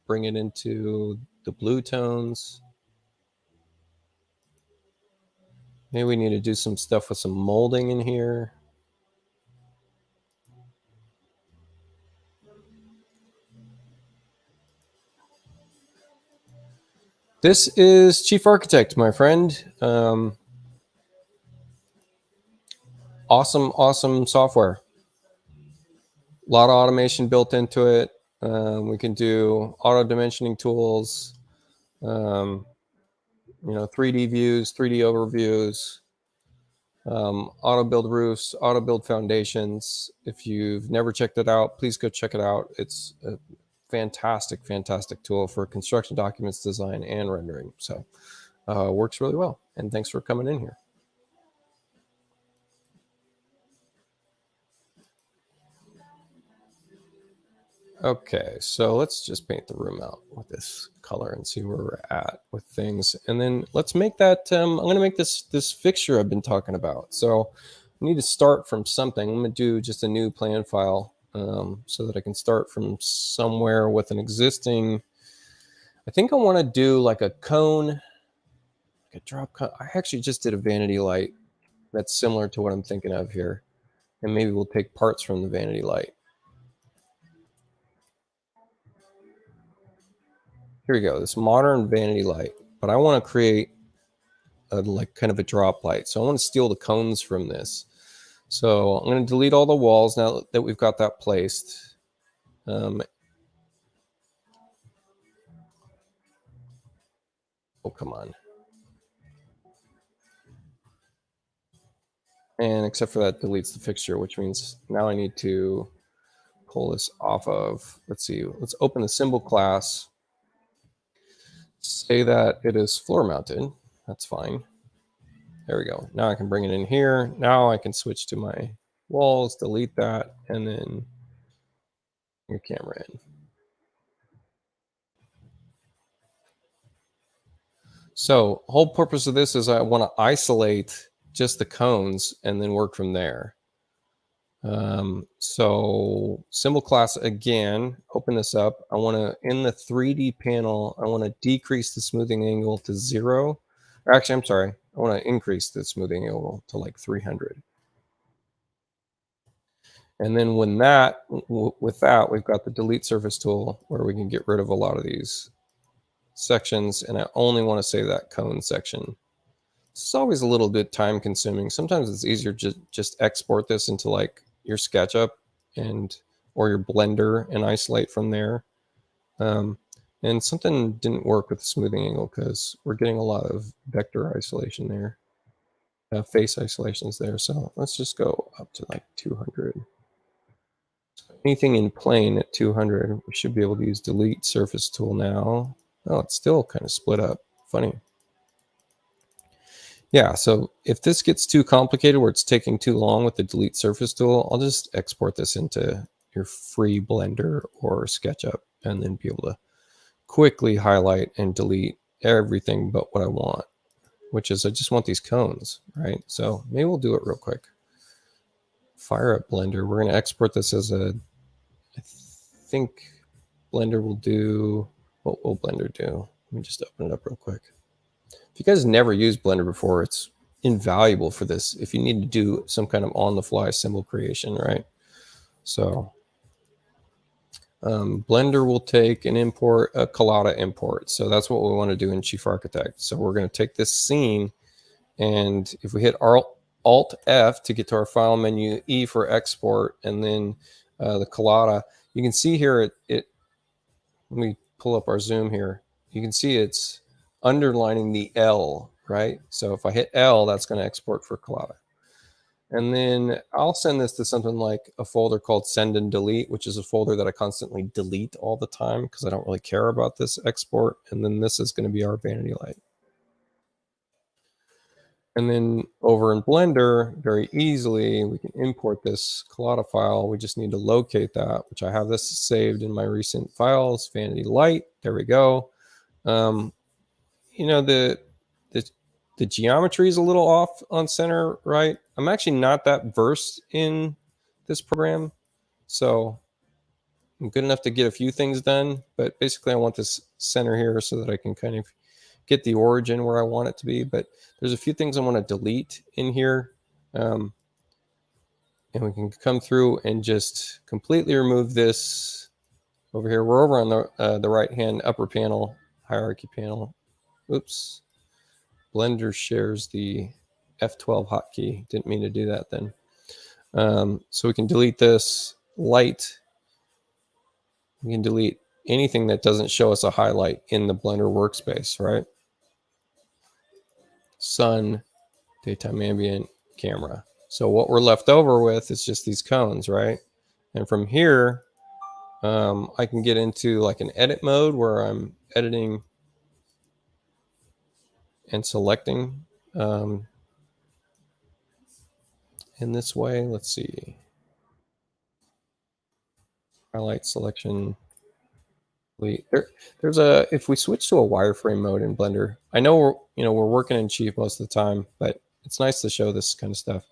bring it into the blue tones. Maybe we need to do some stuff with some molding in here. This is Chief Architect, my friend. Awesome software. A lot of automation built into it. We can do auto dimensioning tools, 3D views, 3D overviews, auto build roofs, auto build foundations. If you've never checked it out, please go check it out. It's a fantastic tool for construction documents design and rendering. So works really well. And thanks for coming in here. Okay, so let's just paint the room out with this color and see where we're at with things. And then let's make that, I'm going to make this fixture I've been talking about. So I need to start from something. I'm going to do just a new plan file so that I can start from somewhere with an existing, I think I want to do like a cone, like a drop cone. I actually just did a vanity light that's similar to what I'm thinking of here. And maybe we'll take parts from the vanity light. Here we go, this modern vanity light, but I want to create like kind of a drop light. So I want to steal the cones from this. So I'm going to delete all the walls now that we've got that placed. Oh, come on. And except for that deletes the fixture, which means now I need to pull this off of, let's see, let's open the symbol class. Say that it is floor mounted. That's fine. There we go. Now I can bring it in here. Now I can switch to my walls, delete that, and then your camera in. So whole purpose of this is I want to isolate just the cones and then work from there. So symbol class again, open this up. I want to, in the 3D panel, I want to decrease the smoothing angle to 0. Or actually, I'm sorry. I want to increase the smoothing angle to like 300. And then with that, we've got the delete surface tool where we can get rid of a lot of these sections. And I only want to save that cone section. It's always a little bit time consuming. Sometimes it's easier to just export this into like your SketchUp or your Blender and isolate from there. And something didn't work with the smoothing angle because we're getting a lot of vector isolation there, face isolations there. So let's just go up to like 200. So anything in plane at 200, we should be able to use delete surface tool now. Oh, it's still kind of split up. Funny. Yeah, so if this gets too complicated where it's taking too long with the delete surface tool, I'll just export this into your free Blender or SketchUp and then be able to quickly highlight and delete everything but what I want, which is I just want these cones, right? So maybe we'll do it real quick. Fire up Blender. We're going to export this as a, I think Blender will do, what will Blender do? Let me just open it up real quick. If you guys never used Blender before, it's invaluable for this if you need to do some kind of on-the-fly symbol creation, right? So Blender will take and import a Collada import. So that's what we want to do in Chief Architect. So we're going to take this scene, and if we hit Alt F to get to our file menu, E for export, and then the Collada, you can see here let me pull up our zoom here. You can see it's underlining the L, right? So if I hit L, that's going to export for Collada. And then I'll send this to something like a folder called send and delete, which is a folder that I constantly delete all the time because I don't really care about this export. And then this is going to be our vanity light. And then over in Blender, very easily, we can import this Collada file. We just need to locate that, which I have this saved in my recent files, Vanity Light. There we go. You know, the geometry is a little off on center, right? I'm actually not that versed in this program, so I'm good enough to get a few things done, but basically I want this center here so that I can kind of get the origin where I want it to be. But there's a few things I want to delete in here. And we can come through and just completely remove this over here. We're over on the right-hand upper panel, hierarchy panel. Oops. Blender shares the F12 hotkey. Didn't mean to do that then. So we can delete this light. We can delete anything that doesn't show us a highlight in the Blender workspace, right? Sun, daytime ambient, camera. So what we're left over with is just these cones, right? And from here, I can get into like an edit mode where I'm editing and selecting in this way. Let's see. Highlight selection. There's a, if we switch to a wireframe mode in Blender, I know we're working in Chief most of the time, but it's nice to show this kind of stuff.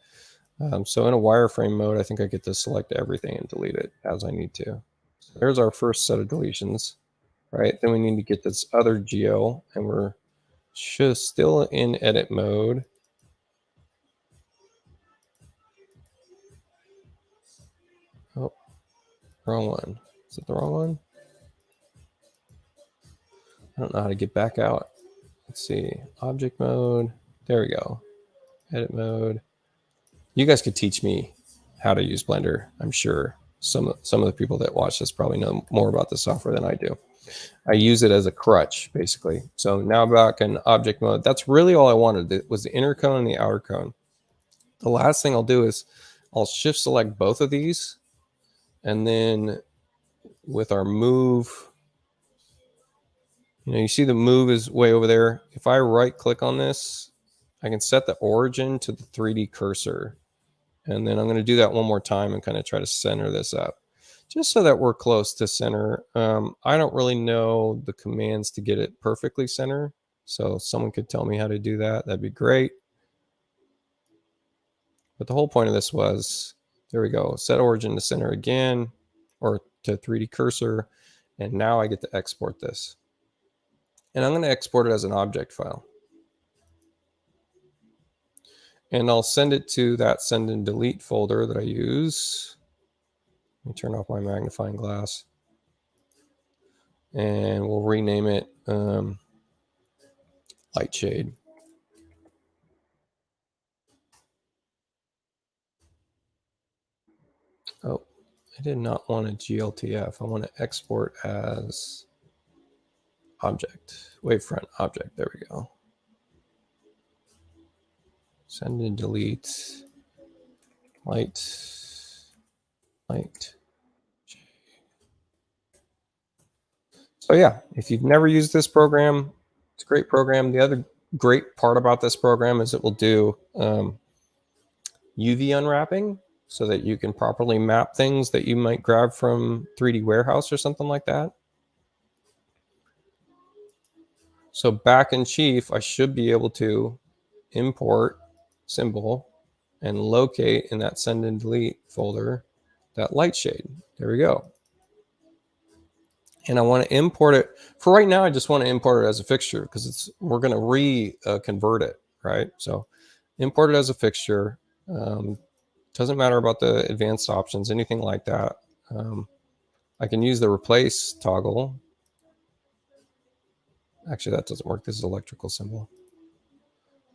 So in a wireframe mode, I think I get to select everything and delete it as I need to. So there's our first set of deletions, right? Then we need to get this other geo, and we're just still in edit mode. Oh, wrong one. Is it the wrong one? I don't know how to get back out. Let's see, object mode. There we go. Edit mode. You guys could teach me how to use Blender. I'm sure some of the people that watch this probably know more about the software than I do. I use it as a crutch, basically. So now back in object mode, that's really all I wanted. It was the inner cone and the outer cone. The last thing I'll do is I'll shift select both of these, and then with our move, you see the move is way over there. If I right click on this, I can set the origin to the 3D cursor. And then I'm going to do that one more time and kind of try to center this up, just so that we're close to center. I don't really know the commands to get it perfectly center. So if someone could tell me how to do that, that'd be great. But the whole point of this was, there we go, set origin to center again, or to 3D cursor. And now I get to export this. And I'm going to export it as an object file. And I'll send it to that send and delete folder that I use. Let me turn off my magnifying glass. And we'll rename it Lightshade. Oh, I did not want a GLTF. I want to export as object, wavefront object. There we go. Send and delete light. So yeah, if you've never used this program, it's a great program. The other great part about this program is it will do UV unwrapping, so that you can properly map things that you might grab from 3D Warehouse or something like that. So back in Chief, I should be able to import symbol and locate in that send and delete folder that light shade. There we go. And I want to import it. For right now, I just want to import it as a fixture because we're going to convert it, right? So import it as a fixture. Doesn't matter about the advanced options, anything like that. I can use the replace toggle. Actually, that doesn't work. This is electrical symbol.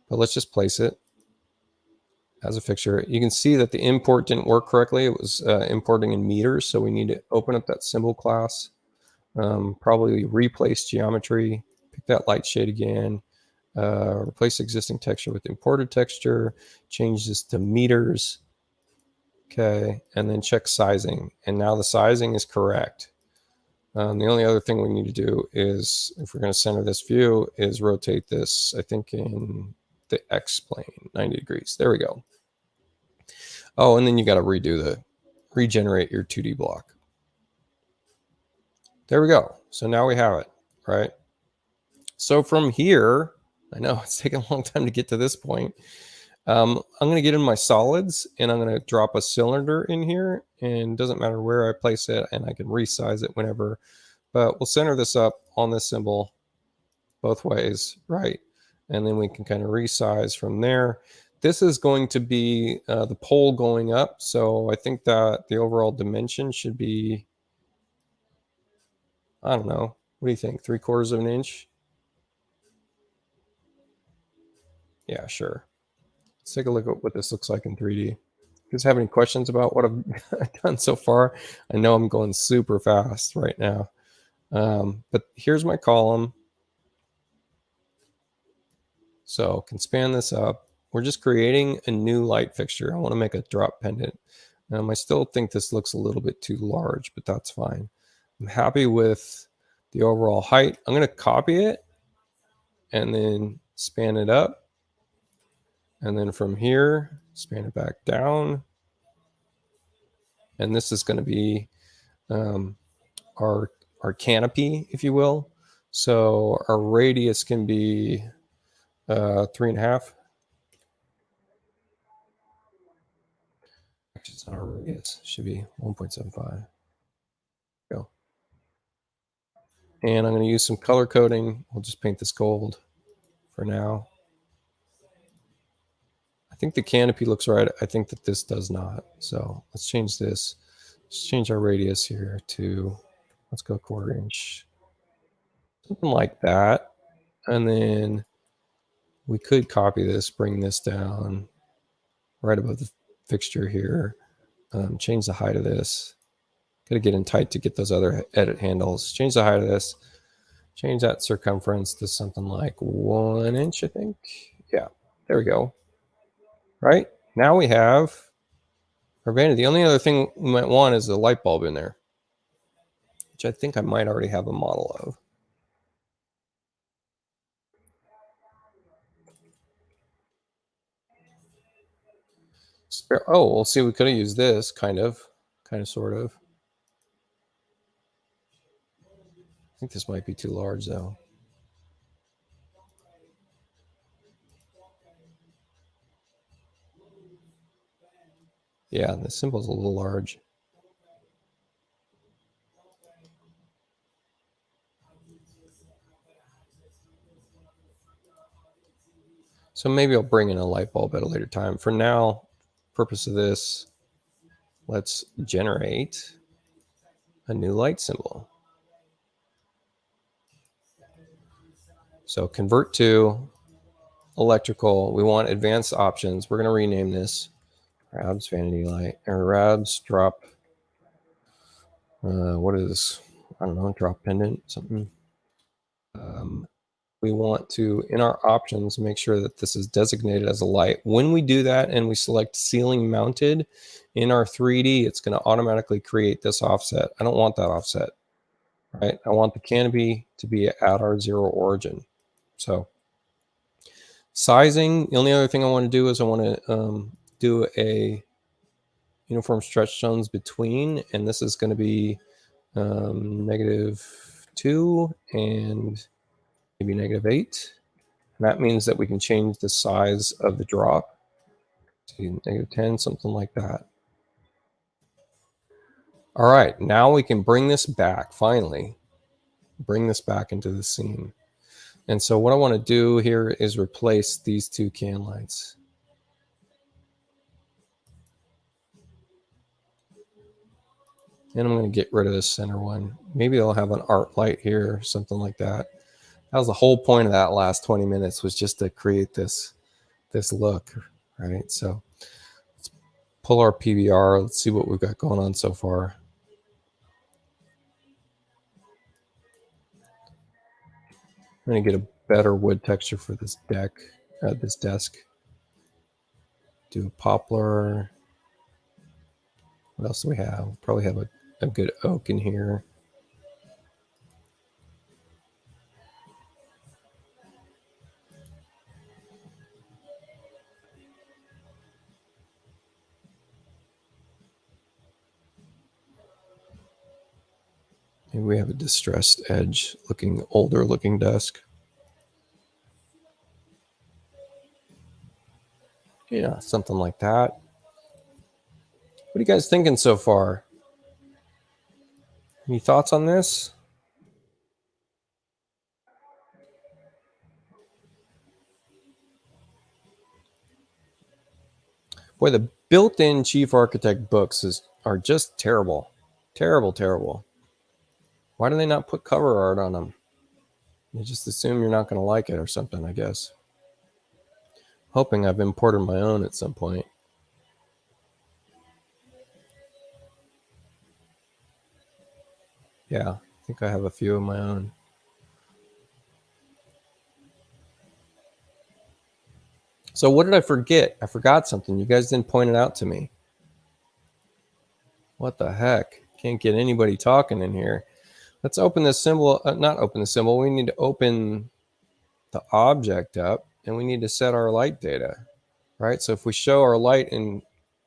But let's just place it as a fixture. You can see that the import didn't work correctly. It was importing in meters, so we need to open up that symbol class. Probably replace geometry, pick that light shade again, replace existing texture with imported texture, change this to meters. Okay, and then check sizing. And now the sizing is correct. The only other thing we need to do is, if we're going to center this view, is rotate this, I think in the X plane, 90 degrees. There we go. Oh, and then you got to regenerate your 2D block. There we go. So now we have it, right? So from here, I know it's taken a long time to get to this point. I'm going to get in my solids and I'm going to drop a cylinder in here, and it doesn't matter where I place it, and I can resize it whenever, but we'll center this up on this symbol both ways, right? And then we can kind of resize from there. This is going to be the pole going up. So I think that the overall dimension should be, I don't know. What do you think? 3/4 of an inch? Yeah, sure. Let's take a look at what this looks like in 3D. You guys have any questions about what I've done so far? I know I'm going super fast right now. But here's my column. So can span this up. We're just creating a new light fixture. I want to make a drop pendant. I still think this looks a little bit too large, but that's fine. I'm happy with the overall height. I'm going to copy it and then span it up. And then from here, span it back down. And this is going to be our canopy, if you will. So our radius can be 3.5. Actually, it's not our radius. It should be 1.75. Go. And I'm going to use some color coding. We'll just paint this gold for now. I think the canopy looks right. I think that this does not. So let's change this. Let's change our radius here to, let's go 1/4 inch. Something like that. And then we could copy this, bring this down right above the fixture here. Change the height of this. Got to get in tight to get those other edit handles. Change the height of this. Change that circumference to something like 1 inch, I think. Yeah, there we go. Right? Now we have our vanity. The only other thing we might want is a light bulb in there, which I think I might already have a model of. Oh, we'll see. We could have used this kind of, sort of. I think this might be too large though. Yeah, the symbol's a little large. So maybe I'll bring in a light bulb at a later time. For now, purpose of this, let's generate a new light symbol. So convert to electrical. We want advanced options. We're going to rename this Rabs Vanity Light, or Rabs Drop. What is, I don't know, drop pendant, something. We want to, in our options, make sure that this is designated as a light. When we do that and we select ceiling mounted in our 3D, it's going to automatically create this offset. I don't want that offset, right? I want the canopy to be at our 0 origin. So sizing, the only other thing I want to do is I want to do a uniform stretch zones between, and this is going to be -2 and maybe -8. And that means that we can change the size of the drop to -10, something like that. All right, now we can bring this back, finally. Bring this back into the scene. And so what I want to do here is replace these 2 can lights. And I'm going to get rid of this center one. Maybe I'll have an art light here, something like that. That was the whole point of that last 20 minutes, was just to create this look, right? So let's pull our PBR. Let's see what we've got going on so far. I'm going to get a better wood texture for this desk. Do a poplar. What else do we have? Probably have a good oak in here. Maybe we have a distressed edge looking, older looking desk. Yeah, something like that. What are you guys thinking so far? Any thoughts on this? Boy, the built-in Chief Architect books are just terrible. Terrible, terrible. Why do they not put cover art on them? They just assume you're not going to like it or something, I guess. Hoping I've imported my own at some point. Yeah, I think I have a few of my own. So what did I forget? I forgot something. You guys didn't point it out to me. What the heck? Can't get anybody talking in here. Let's open this symbol. Not open the symbol. We need to open the object up, and we need to set our light data, right? So if we show our light in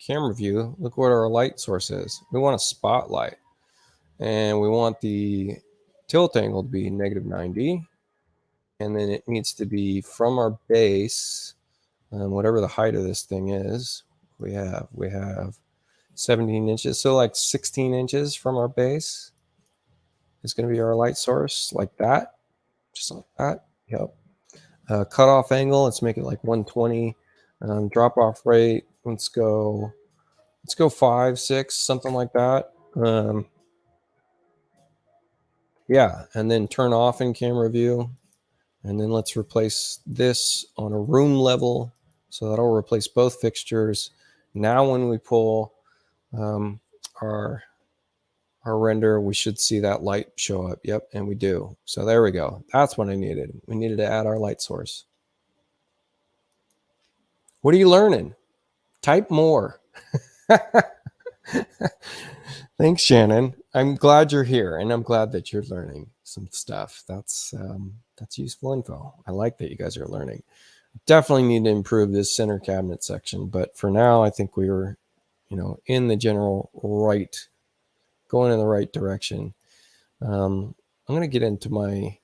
camera view, look what our light source is. We want a spotlight, and we want the tilt angle to be -90, and then it needs to be from our base, whatever the height of this thing is. We have 17 inches, so like 16 inches from our base is going to be our light source, like that, just like that. Yep. Cutoff angle, let's make it like 120. Drop off rate, let's go 5, 6, something like that. Yeah, and then turn off in camera view, and then let's replace this on a room level, so that'll replace both fixtures. Now when we pull our render, we should see that light show up. Yep, and we do. So there we go. That's what I needed. We needed to add our light source. What are you learning? Type more. Thanks, Shannon. I'm glad you're here, and I'm glad that you're learning some stuff. That's useful info. I like that you guys are learning. Definitely need to improve this center cabinet section, but for now, I think we were, in the general going in the right direction. I'm going to get into my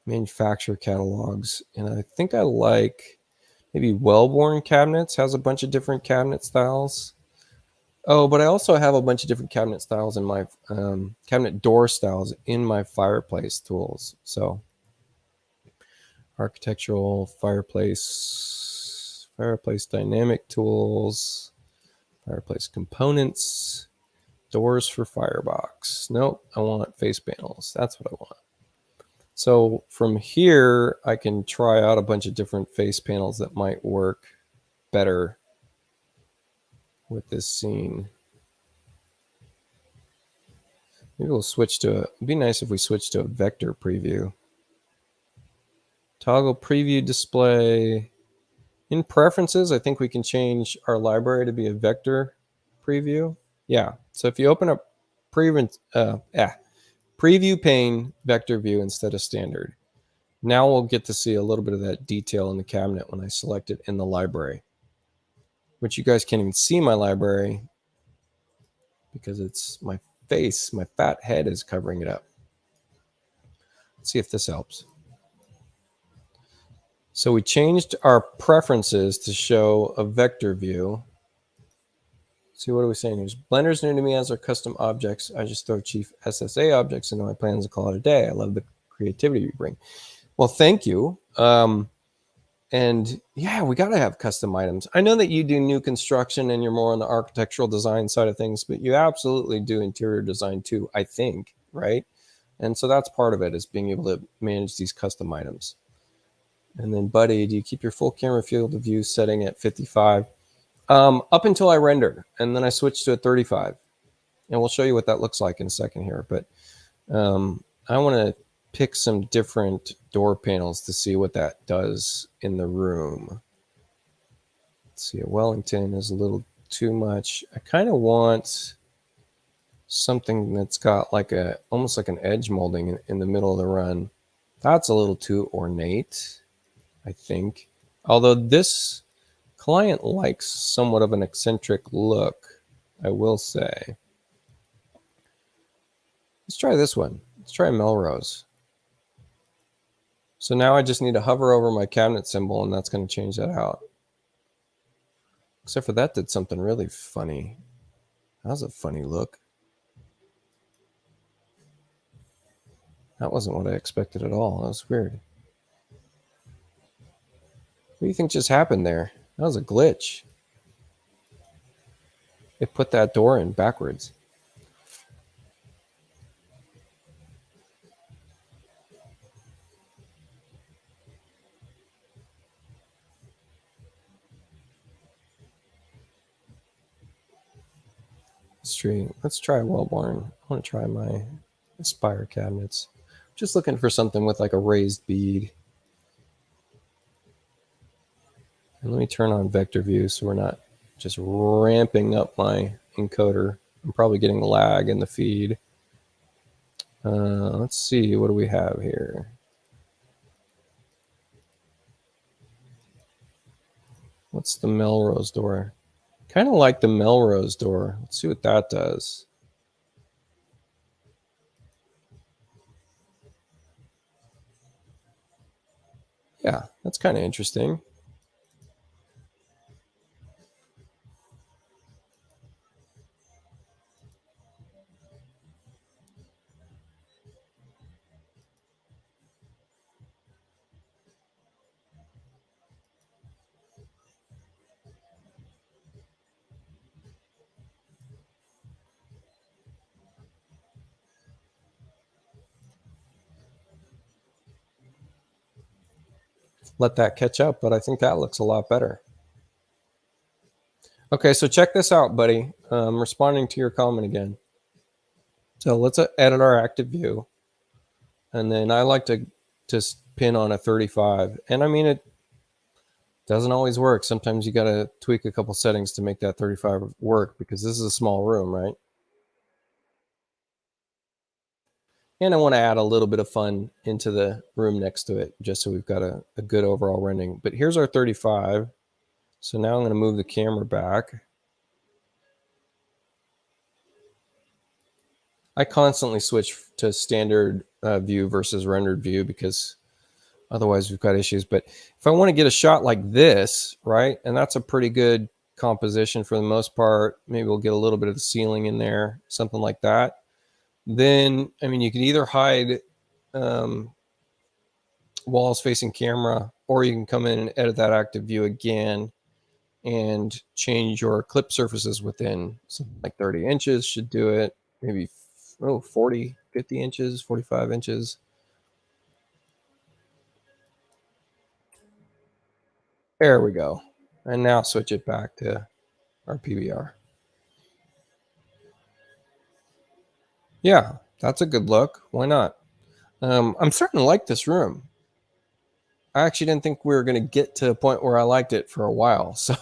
manufacturer catalogs, and I think I like maybe Wellborn Cabinets has a bunch of different cabinet styles. Oh, but I also have a bunch of different cabinet styles in my cabinet door styles in my fireplace tools. So architectural fireplace dynamic tools, fireplace components, doors for firebox. Nope, I want face panels. That's what I want. So from here, I can try out a bunch of different face panels that might work better with this scene. Maybe we'll switch to it'd be nice if we switch to a vector preview. Toggle preview display. In preferences, I think we can change our library to be a vector preview. Yeah, so if you open up preview pane vector view instead of standard, now we'll get to see a little bit of that detail in the cabinet when I select it in the library, which you guys can't even see my library because it's my face, my fat head is covering it up. Let's see if this helps. So we changed our preferences to show a vector view. See, what are we saying here? Blender's new to me as our custom objects. I just throw Chief SSA objects into my plans and call it a day. I love the creativity you bring. Well, thank you. And yeah, we got to have custom items. I know that you do new construction and you're more on the architectural design side of things, but you absolutely do interior design too, I think, right? And so that's part of it, is being able to manage these custom items. And then, Buddy, do you keep your full camera field of view setting at 55? Up until I render, and then I switch to a 35. And we'll show you what that looks like in a second here. But I want to pick some different door panels to see what that does in the room. Let's see, a Wellington is a little too much. I kind of want something that's got like almost like an edge molding in the middle of the run. That's a little too ornate, I think. Although this client likes somewhat of an eccentric look, I will say. Let's try this one. Let's try Melrose. So now I just need to hover over my cabinet symbol, and that's going to change that out. Except for that did something really funny. That was a funny look. That wasn't what I expected at all. That was weird. What do you think just happened there? That was a glitch. It put that door in backwards. Let's try Wellborn. I want to try my Aspire cabinets. Just looking for something with like a raised bead. And let me turn on vector view so we're not just ramping up my encoder. I'm probably getting lag in the feed. Let's see, what do we have here? What's the Melrose door? Kind of like the Melrose door. Let's see what that does. Yeah, that's kind of interesting. Let that catch up, but I think that looks a lot better. Okay, so check this out, buddy. I'm responding to your comment again. So let's edit our active view. And then I like to just pin on a 35. And I mean, it doesn't always work. Sometimes you got to tweak a couple settings to make that 35 work because this is a small room, right? And I want to add a little bit of fun into the room next to it, just so we've got a good overall rendering. But here's our 35. So now I'm going to move the camera back. I constantly switch to standard view versus rendered view because otherwise we've got issues. But if I want to get a shot like this, right, and that's a pretty good composition for the most part, maybe we'll get a little bit of the ceiling in there, something like that. Then, I mean, you can either hide walls facing camera, or you can come in and edit that active view again and change your clip surfaces within something like 30 inches should do it. Maybe 40, 50 inches, 45 inches. There we go. And now switch it back to our PBR. Yeah, that's a good look. Why not? I'm starting to like this room. I actually didn't think we were going to get to a point where I liked it for a while. So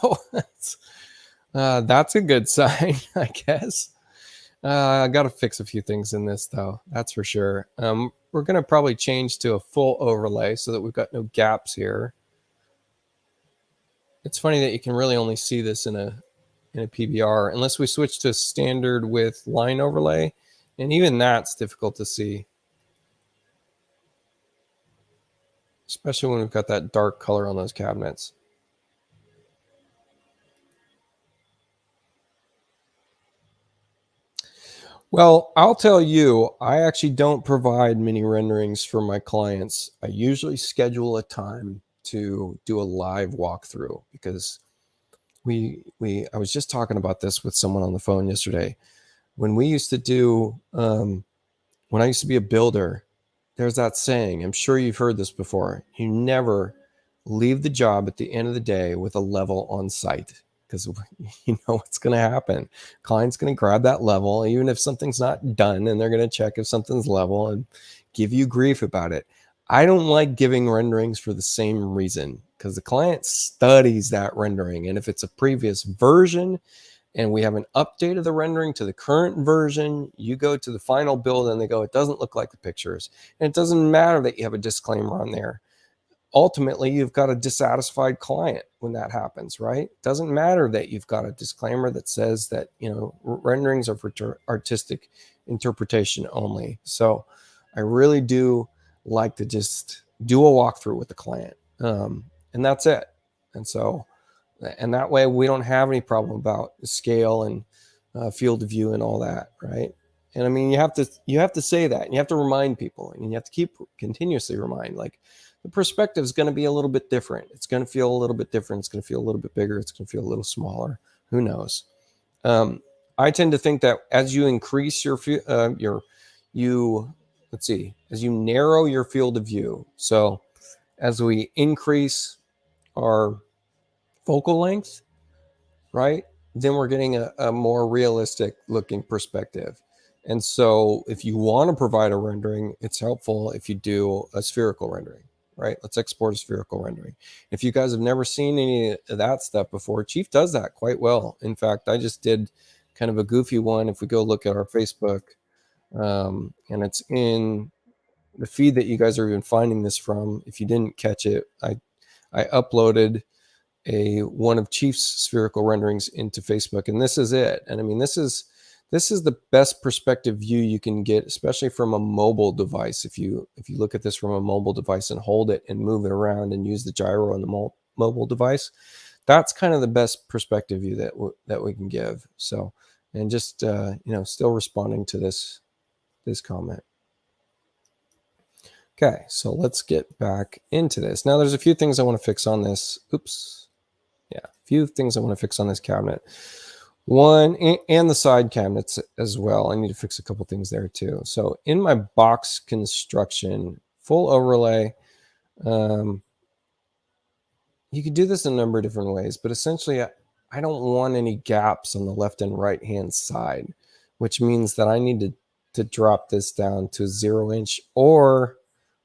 that's a good sign, I guess. I got to fix a few things in this, though. That's for sure. We're going to probably change to a full overlay so that we've got no gaps here. It's funny that you can really only see this in a PBR unless we switch to standard with line overlay. And even that's difficult to see, especially when we've got that dark color on those cabinets. Well, I'll tell you, I actually don't provide mini renderings for my clients. I usually schedule a time to do a live walkthrough because I was just talking about this with someone on the phone yesterday. When we used to do, when I used to be a builder, there's that saying, I'm sure you've heard this before, you never leave the job at the end of the day with a level on site, because you know what's going to happen. Client's going to grab that level, even if something's not done, and they're going to check if something's level and give you grief about it. I don't like giving renderings for the same reason, because the client studies that rendering. And if it's a previous version and we haven't updated the rendering to the current version, you go to the final build and they go, it doesn't look like the pictures. And it doesn't matter that you have a disclaimer on there. ultimately you've got a dissatisfied client when that happens, right? Doesn't matter that you've got a disclaimer that says that, you know, renderings are for artistic interpretation only. So I really do like to just do a walkthrough with the client, and that's it. And so, and that way we don't have any problem about scale and field of view and all that, right? And I mean, you have to say that, and you have to remind people, and you have to keep continuously remind, like, the perspective is going to be a little bit different. It's going to feel a little bit different. It's going to feel a little bit bigger. It's going to feel a little smaller. Who knows? I tend to think that as you increase your let's see, as you narrow your field of view, so as we increase our focal length, right, then we're getting a more realistic looking perspective. And so if you want to provide a rendering, it's helpful if you do a spherical rendering, right? Let's export a spherical rendering. If you guys have never seen any of that stuff before, Chief does that quite well. In fact, I just did kind of a goofy one. If we go look at our Facebook, and it's in the feed that you guys are even finding this from. If you didn't catch it, I uploaded one of Chief's spherical renderings into Facebook, and this is it. And I mean, this is the best perspective view you can get, especially from a mobile device. If you look at this from a mobile device and hold it and move it around and use the gyro on the mobile device, that's kind of the best perspective view that we can give. So, and just you know, still responding to this comment. Okay, so let's get back into this. Now there's a few things I want to fix on this. Oops. Yeah, a few things I want to fix on this cabinet. One, and the side cabinets as well. I need to fix a couple things there too. So in my box construction, full overlay, you could do this in a number of different ways, but essentially I don't want any gaps on the left and right hand side, which means that I need to drop this down to 0-inch, or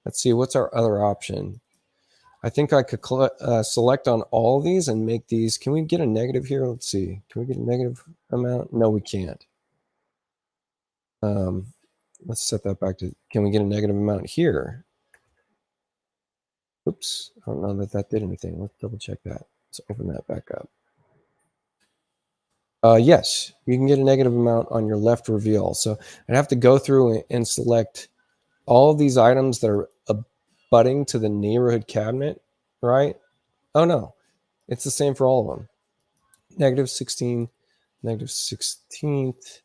let's see, what's our other option? I think I could select on all of these and make these. Can we get a negative here? Let's see. Can we get a negative amount? No, we can't. Let's set that back to, can we get a negative amount here? Oops, I don't know that did anything. Let's double check that. Let's open that back up. Yes, you can get a negative amount on your left reveal. So I'd have to go through and select all of these items that are abutting to the neighborhood cabinet, right? Oh no, it's the same for all of them. Negative 16, negative 16th.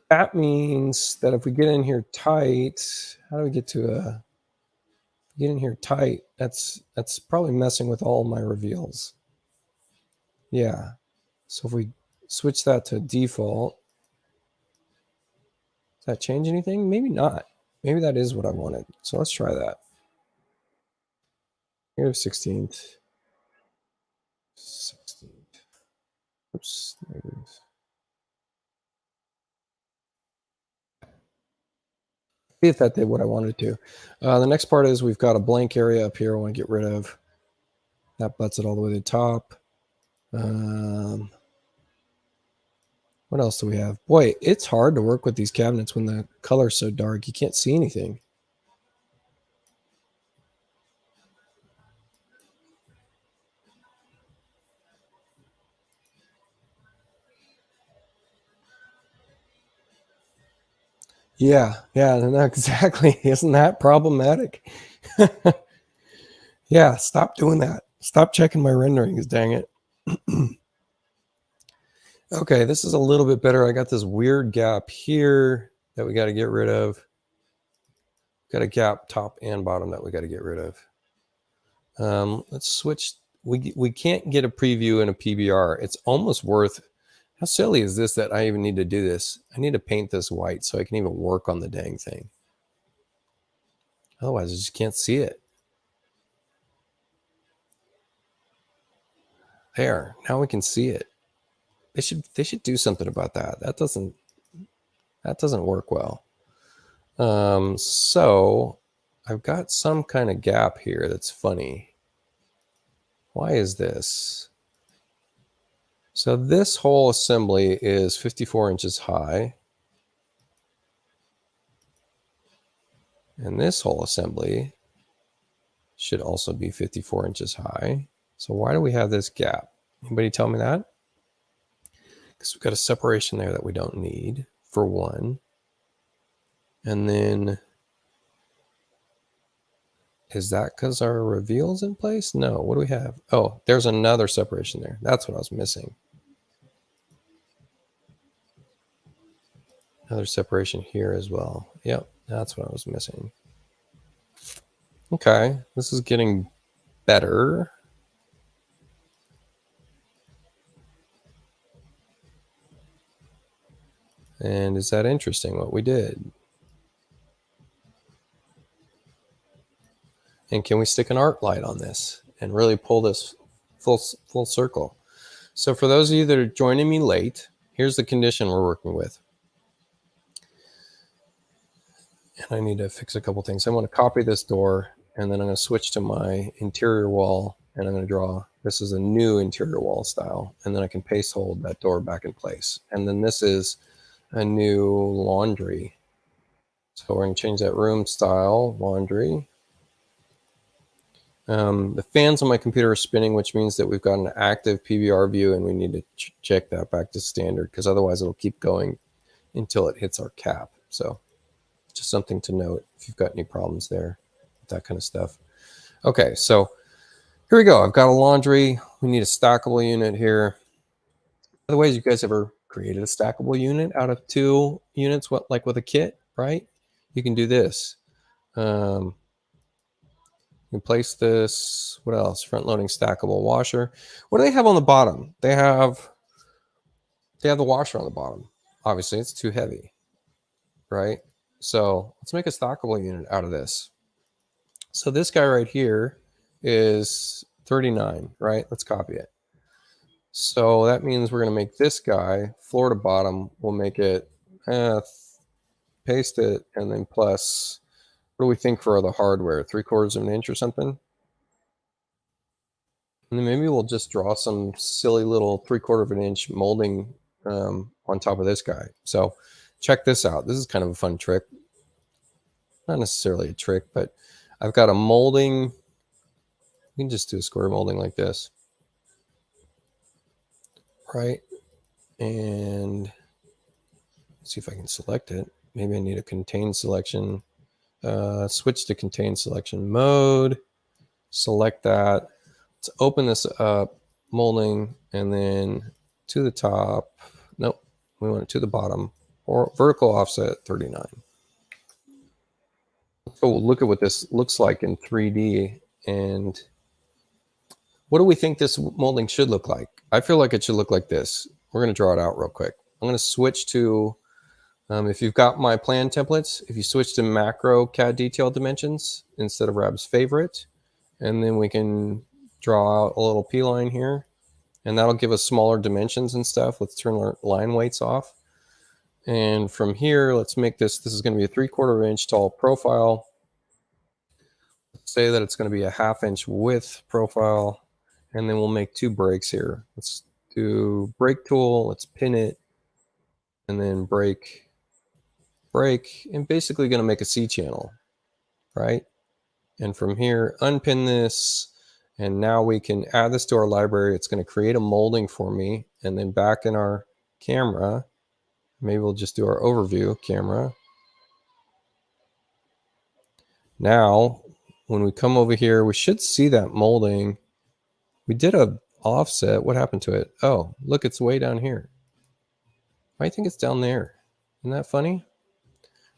That means that if we get in here tight, how do we get to get in here tight? That's probably messing with all my reveals. Yeah. So if we switch that to default, does that change anything? Maybe not. Maybe that is what I wanted. So let's try that. Negative 16th. 16th. Oops. Negative. See if that did what I wanted to. The next part is we've got a blank area up here I want to get rid of. That butts it all the way to the top. What else do we have? Boy, it's hard to work with these cabinets when the color's so dark. You can't see anything. Yeah, no, exactly. Isn't that problematic? Yeah, stop doing that. Stop checking my renderings, dang it. Okay, this is a little bit better. I got this weird gap here that we got to get rid of. Got a gap top and bottom that we got to get rid of. Let's switch. We can't get a preview in a PBR. It's almost worth. How silly is this that I even need to do this? I need to paint this white so I can even work on the dang thing. Otherwise, I just can't see it. There, now we can see it. They should do something about that. That doesn't work well. So I've got some kind of gap here that's funny. Why is this? So this whole assembly is 54 inches high. And this whole assembly should also be 54 inches high. So why do we have this gap? Anybody tell me that? Because we've got a separation there that we don't need, for one. And then, is that because our reveal's in place? No, what do we have? Oh, there's another separation there. That's what I was missing. Another separation here as well. Yep, that's what I was missing. Okay, this is getting better. And is that interesting what we did? And can we stick an art light on this and really pull this full circle? So for those of you that are joining me late, here's the condition we're working with. And I need to fix a couple things. I want to copy this door, and then I'm going to switch to my interior wall, and I'm going to draw, this is a new interior wall style, and then I can paste hold that door back in place. And then this is a new laundry. So we're going to change that room style, laundry. The fans on my computer are spinning, which means that we've got an active PBR view, and we need to check that back to standard, because otherwise it'll keep going until it hits our cap. So just something to note if you've got any problems there, that kind of stuff. Okay, so here we go. I've got a laundry. We need a stackable unit here. By the way, you guys ever created a stackable unit out of 2 units, like with a kit, right? You can do this. You can place this. What else? Front loading stackable washer. What do they have on the bottom? They have the washer on the bottom. Obviously, it's too heavy, right? So let's make a stackable unit out of this. So this guy right here is 39, right? Let's copy it. So that means we're going to make this guy floor to bottom. We'll make it, paste it, and then plus, what do we think for the hardware? 3/4 of an inch or something? And then maybe we'll just draw some silly little 3/4 of an inch molding on top of this guy. So check this out. This is kind of a fun trick. Not necessarily a trick, but I've got a molding. We can just do a square molding like this. Right? And see if I can select it. Maybe I need a contain selection. Switch to contain selection mode. Select that. Let's open this up, molding, and then to the top. Nope, we want it to the bottom. Or vertical offset 39. So we'll look at what this looks like in 3D. And what do we think this molding should look like? I feel like it should look like this. We're going to draw it out real quick. I'm going to switch to, if you've got my plan templates, if you switch to macro CAD detail dimensions instead of Rab's favorite, and then we can draw out a little P line here, and that'll give us smaller dimensions and stuff. Let's turn our line weights off. And from here, let's make this is going to be a 3/4 inch tall profile. Let's say that it's going to be a 1/2 inch width profile, and then we'll make 2 breaks here. Let's do break tool, let's pin it, and then break, and basically going to make a C channel, right? And from here, unpin this, and now we can add this to our library. It's going to create a molding for me, and then back in our camera, maybe we'll just do our overview camera. Now, when we come over here, we should see that molding. We did a offset. What happened to it? Oh, look, it's way down here. I think it's down there. Isn't that funny?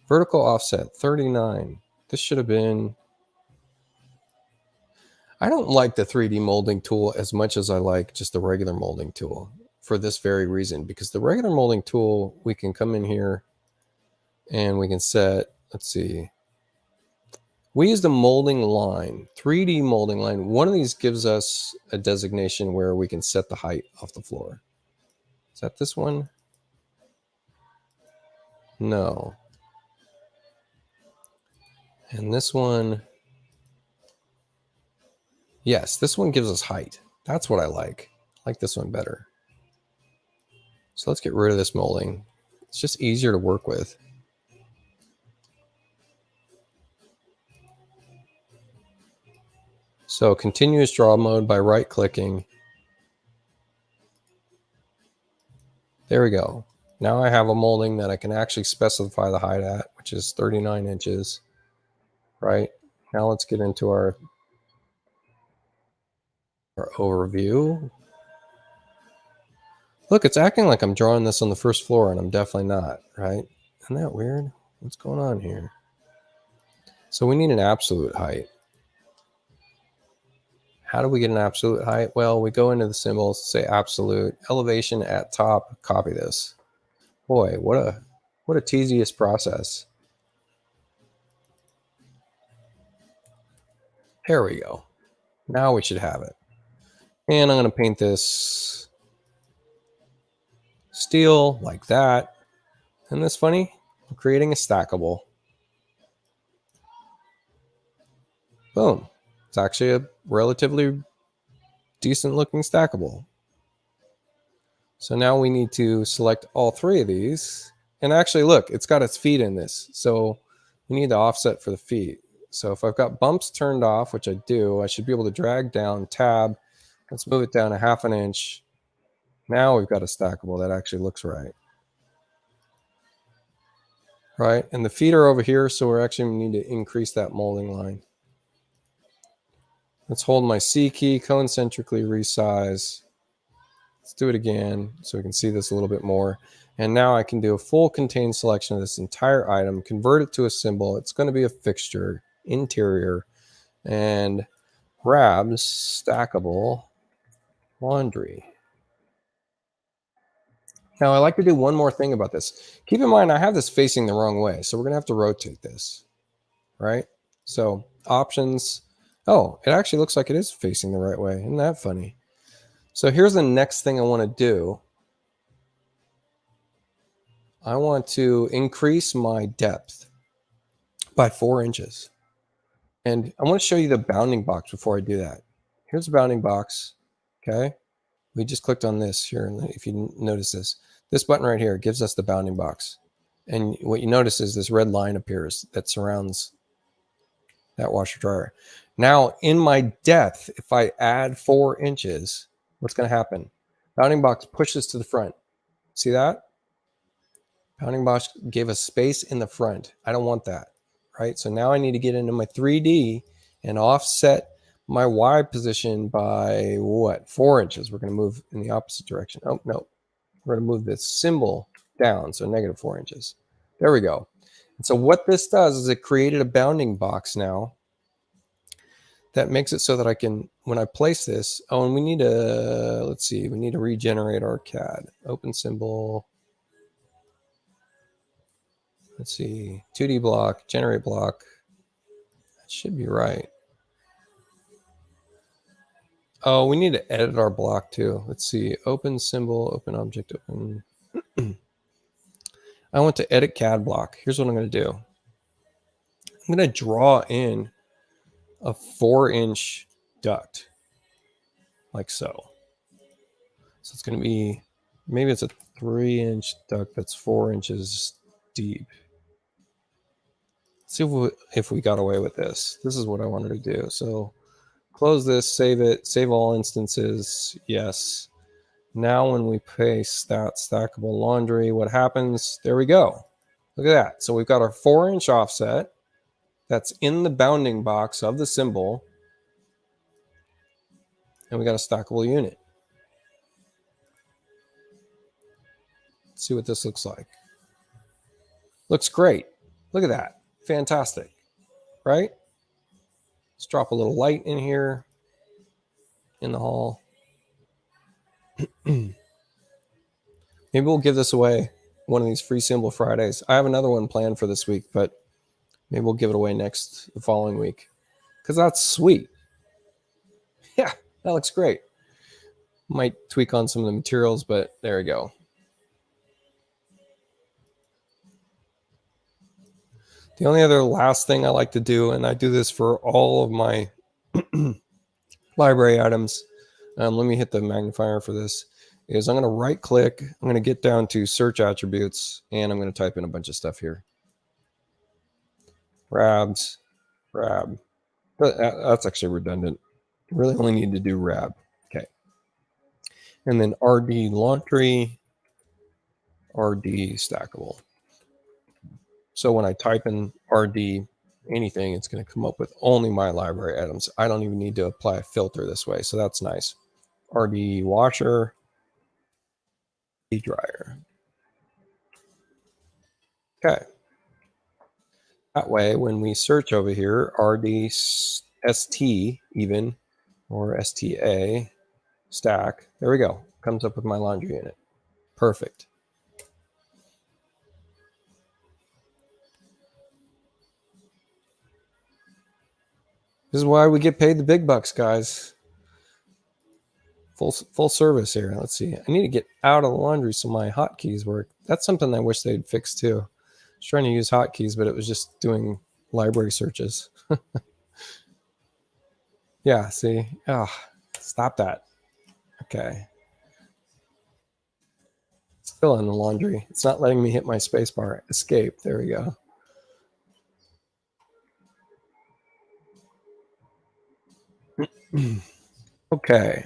Vertical offset 39. This should have been. I don't like the 3D molding tool as much as I like just the regular molding tool for this very reason, because the regular molding tool, we can come in here and we can set, let's see, we use the molding line, 3D molding line. One of these gives us a designation where we can set the height off the floor. Is that this one? No. And this one, yes, this one gives us height. That's what I like. I like this one better. So let's get rid of this molding. It's just easier to work with. So continuous draw mode by right clicking. There we go. Now I have a molding that I can actually specify the height at, which is 39 inches, right? Now let's get into our overview. Look, it's acting like I'm drawing this on the first floor, and I'm definitely not, right? Isn't that weird? What's going on here? So we need an absolute height. How do we get an absolute height? Well, we go into the symbols, say absolute, elevation at top, copy this. Boy, what a tedious process. There we go. Now we should have it. And I'm going to paint this steel like that. Isn't this funny? I'm creating a stackable. Boom. It's actually a relatively decent looking stackable. So now we need to select all three of these. And actually, look, it's got its feet in this. So we need the offset for the feet. So if I've got bumps turned off, which I do, I should be able to drag down, tab. Let's move it down a ½ inch. Now we've got a stackable that actually looks right. Right, and the feet are over here, so we're actually need to increase that molding line. Let's hold my C key, concentrically resize. Let's do it again so we can see this a little bit more. And now I can do a full contain selection of this entire item, convert it to a symbol. It's going to be a fixture, interior, and grabs stackable laundry. Now I like to do one more thing about this. Keep in mind I have this facing the wrong way, so we're going to have to rotate this, right? So options. Oh, it actually looks like it is facing the right way. Isn't that funny? So here's the next thing I want to do. I want to increase my depth by 4 inches. And I want to show you the bounding box before I do that. Here's the bounding box. Okay. We just clicked on this here. And if you notice this button right here gives us the bounding box. And what you notice is this red line appears that surrounds that washer dryer. Now in my depth, if I add 4 inches, what's going to happen? Bounding box pushes to the front. See that? Bounding box gave us space in the front. I don't want that, right? So now I need to get into my 3D and offset my Y position by what? 4 inches. We're going to move in the opposite direction. Oh, no. We're going to move this symbol down, so -4 inches. There we go. And so what this does is it created a bounding box now that makes it so that I can, when I place this, oh, and we need to, let's see, we need to regenerate our CAD. Open symbol. Let's see, 2D block, generate block. That should be right. Oh, we need to edit our block too. Let's see, open symbol, open object, open. I want to edit CAD block. Here's what I'm going to do. I'm going to draw in a 4-inch duct like so. So it's going to be, maybe it's a 3-inch duct that's 4 inches deep. Let's see if we got away with this. This is what I wanted to do. So close this, save it, save all instances. Yes. Now when we paste that stackable laundry, what happens? There we go. Look at that. So we've got our 4-inch offset that's in the bounding box of the symbol. And we got a stackable unit. Let's see what this looks like. Looks great. Look at that. Fantastic. Right? Let's drop a little light in here in the hall. Maybe we'll give this away one of these free symbol Fridays. I have another one planned for this week, but maybe we'll give it away the following week, because that's sweet. Yeah, that looks great. Might tweak on some of the materials, but there we go. The only other last thing I like to do, and I do this for all of my library items, let me hit the magnifier for this, is I'm going to right click, I'm going to get down to search attributes, and I'm going to type in a bunch of stuff here. Grabs, grab. That's actually redundant. Really only need to do rab. Okay. And then RD laundry, RD stackable. So when I type in RD anything, it's going to come up with only my library items. I don't even need to apply a filter this way. So that's nice. RD washer, RD dryer. Okay. That way, when we search over here, RD ST even, or STA stack, there we go. Comes up with my laundry unit. Perfect. This is why we get paid the big bucks, guys. Full service here. Let's see. I need to get out of the laundry so my hotkeys work. That's something I wish they'd fix too. I was trying to use hotkeys, but it was just doing library searches. Yeah, see? Oh, stop that. Okay. Still in the laundry. It's not letting me hit my spacebar. Escape. There we go. Okay.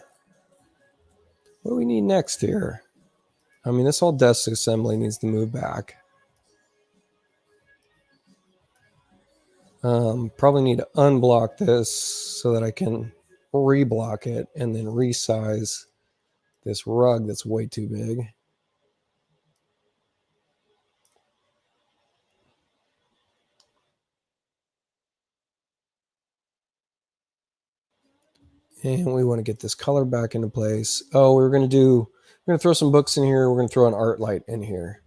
What do we need next here? I mean, this whole desk assembly needs to move back. Probably need to unblock this so that I can reblock it and then resize this rug that's way too big. And we want to get this color back into place. Oh, we're going to throw some books in here. We're going to throw an art light in here.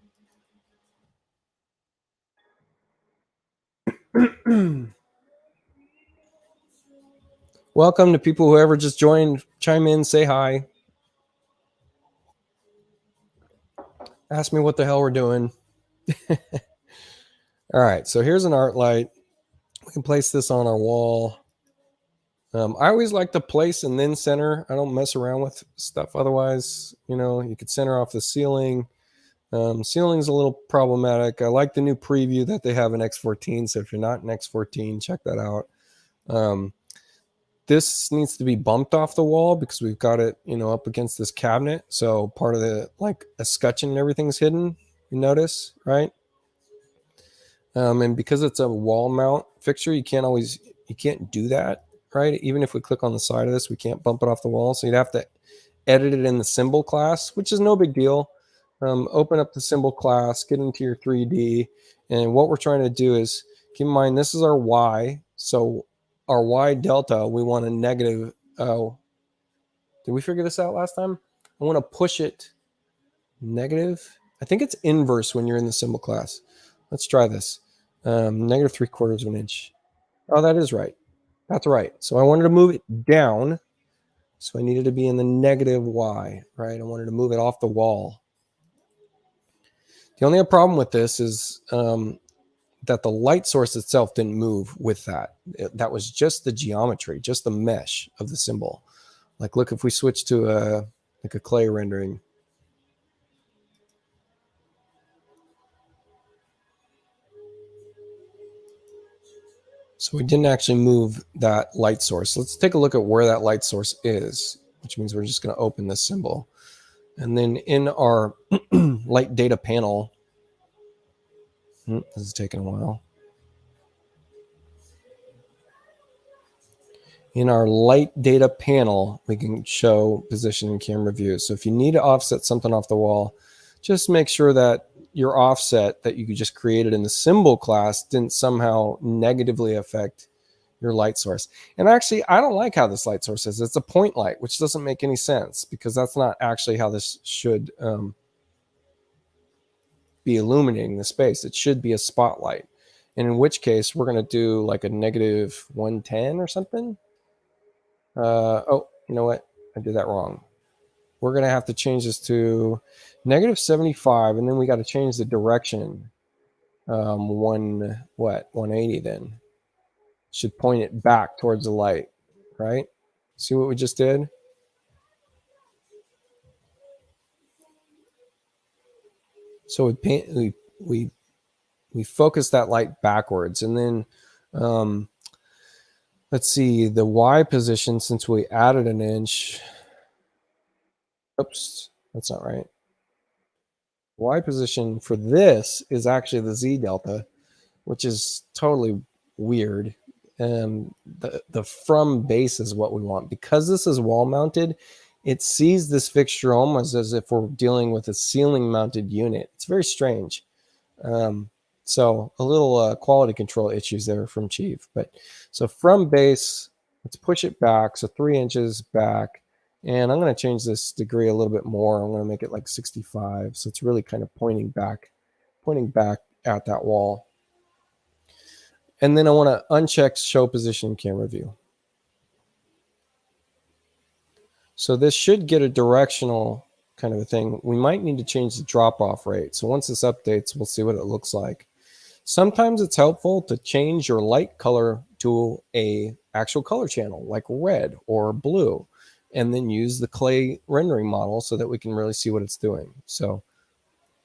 Welcome to people whoever just joined. Chime in, say hi. Ask me what the hell we're doing. All right, so here's an art light. We can place this on our wall. I always like to place and then center. I don't mess around with stuff otherwise. You know, you could center off the ceiling. Ceiling's a little problematic. I like the new preview that they have in X14. So if you're not in X14, check that out. This needs to be bumped off the wall because we've got it, you know, up against this cabinet. So part of the like escutcheon and everything's hidden. You notice, right? And because it's a wall mount fixture, you can't do that, right? Even if we click on the side of this, we can't bump it off the wall. So you'd have to edit it in the symbol class, which is no big deal. Open up the symbol class, get into your 3D. And what we're trying to do is keep in mind, this is our Y. So our Y delta, we want a negative. Oh, did we figure this out last time? I want to push it negative. I think it's inverse when you're in the symbol class. Let's try this. Negative 3/4 of an inch. Oh, that is right. That's right. So I wanted to move it down. So I needed to be in the negative Y, right? I wanted to move it off the wall. The only problem with this is that the light source itself didn't move with that. That was just the geometry, just the mesh of the symbol. Like, look, if we switch to a clay rendering. So we didn't actually move that light source. Let's take a look at where that light source is, which means we're just going to open this symbol. And then in our light data panel, this is taking a while. In our light data panel, we can show position and camera view. So if you need to offset something off the wall, just make sure that your offset that you just created in the symbol class didn't somehow negatively affect your light source. And actually, I don't like how this light source is. It's a point light, which doesn't make any sense because that's not actually how this should be illuminating the space. It should be a spotlight. And in which case, we're going to do like a negative 110 or something. Oh, you know what? I did that wrong. We're going to have to change this to negative 75, and then we got to change the direction. 180 then. Should point it back towards the light, right? See what we just did? So we focus that light backwards, and then Let's see the Y position, since we added an inch. Oops, that's not right. Y position for this is actually the Z delta, which is totally weird. The from base is what we want. Because this is wall mounted, it sees this fixture almost as if we're dealing with a ceiling mounted unit. It's very strange. So a little quality control issues there from Chief. But so from base, let's push it back. So 3 inches back. And I'm going to change this degree a little bit more. I'm going to make it like 65. So it's really kind of pointing back at that wall. And then I want to uncheck show position camera view. So this should get a directional kind of a thing. We might need to change the drop off rate. So once this updates, we'll see what it looks like. Sometimes it's helpful to change your light color to a actual color channel like red or blue, and then use the clay rendering model so that we can really see what it's doing. So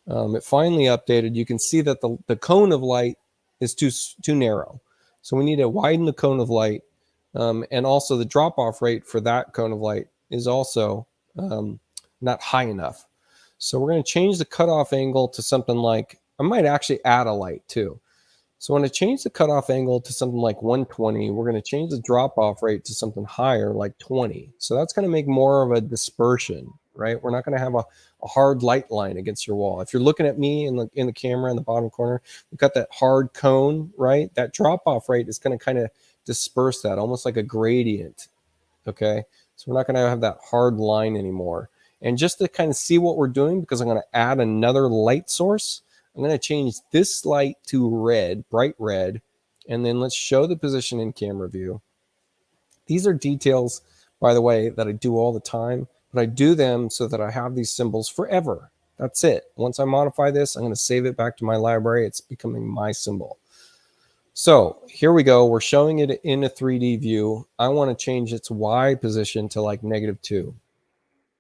it finally updated. You can see that the cone of light is too narrow. So we need to widen the cone of light. And also the drop off rate for that cone of light is also not high enough. So we're going to change the cutoff angle to something like, I might actually add a light too. So when I change the cutoff angle to something like 120, we're going to change the drop off rate to something higher, like 20. So that's going to make more of a dispersion, right? We're not going to have a hard light line against your wall. If you're looking at me in the camera in the bottom corner, we've got that hard cone, right? That drop off rate is going to kind of disperse that, almost like a gradient. Okay, so we're not going to have that hard line anymore. And just to kind of see what we're doing, because I'm going to add another light source, I'm going to change this light to red, bright red, and then let's show the position in camera view. These are details, by the way, that I do all the time, but I do them so that I have these symbols forever. That's it. Once I modify this, I'm going to save it back to my library. It's becoming my symbol. So here we go. We're showing it in a 3D view. I want to change its Y position to like -2.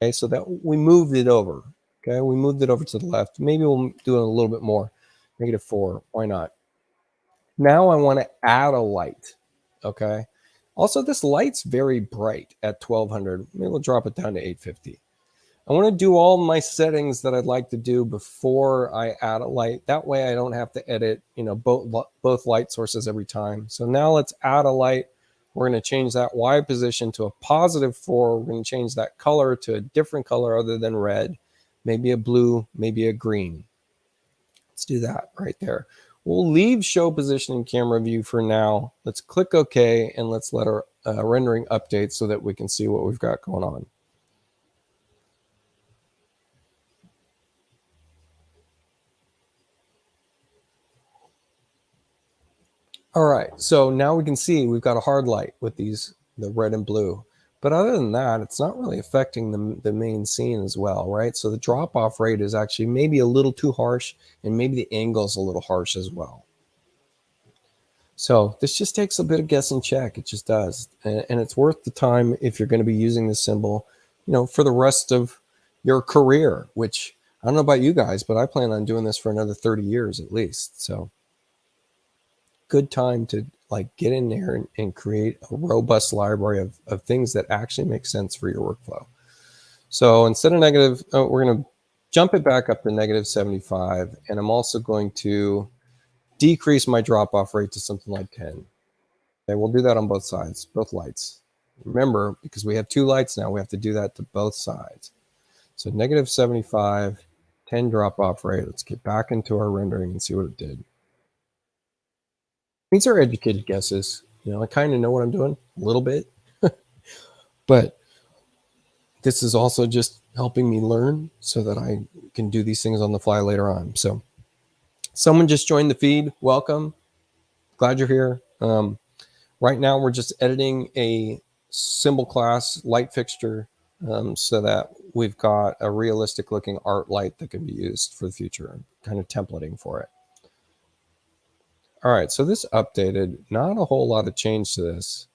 Okay, so that we moved it over. Okay, we moved it over to the left. Maybe we'll do it a little bit more. -4. Why not? Now I want to add a light. Okay. Also, this light's very bright at 1200. Maybe we'll drop it down to 850. I want to do all my settings that I'd like to do before I add a light. That way I don't have to edit, both light sources every time. So now let's add a light. We're going to change that Y position to a +4. We're going to change that color to a different color other than red. Maybe a blue, maybe a green. Let's do that right there. We'll leave show position in camera view for now. Let's click OK, and let's let our rendering update so that we can see what we've got going on. All right, so now we can see we've got a hard light with the red and blue. But other than that, it's not really affecting the main scene as well, right? So the drop-off rate is actually maybe a little too harsh, and maybe the angle is a little harsh as well. So this just takes a bit of guess and check. It just does. And it's worth the time if you're going to be using this symbol, for the rest of your career, which I don't know about you guys, but I plan on doing this for another 30 years at least. So good time to get in there and create a robust library of things that actually make sense for your workflow. So instead of negative, we're going to jump it back up to -75. And I'm also going to decrease my drop-off rate to something like 10. Okay, we'll do that on both sides, both lights. Remember, because we have two lights now, we have to do that to both sides. So -75, 10 drop-off rate. Let's get back into our rendering and see what it did. These are educated guesses. I kind of know what I'm doing a little bit, but this is also just helping me learn so that I can do these things on the fly later on. So someone just joined the feed. Welcome. Glad you're here. Right now, we're just editing a symbol class light fixture so that we've got a realistic looking art light that can be used for the future, kind of templating for it. All right, so this updated, not a whole lot of change to this.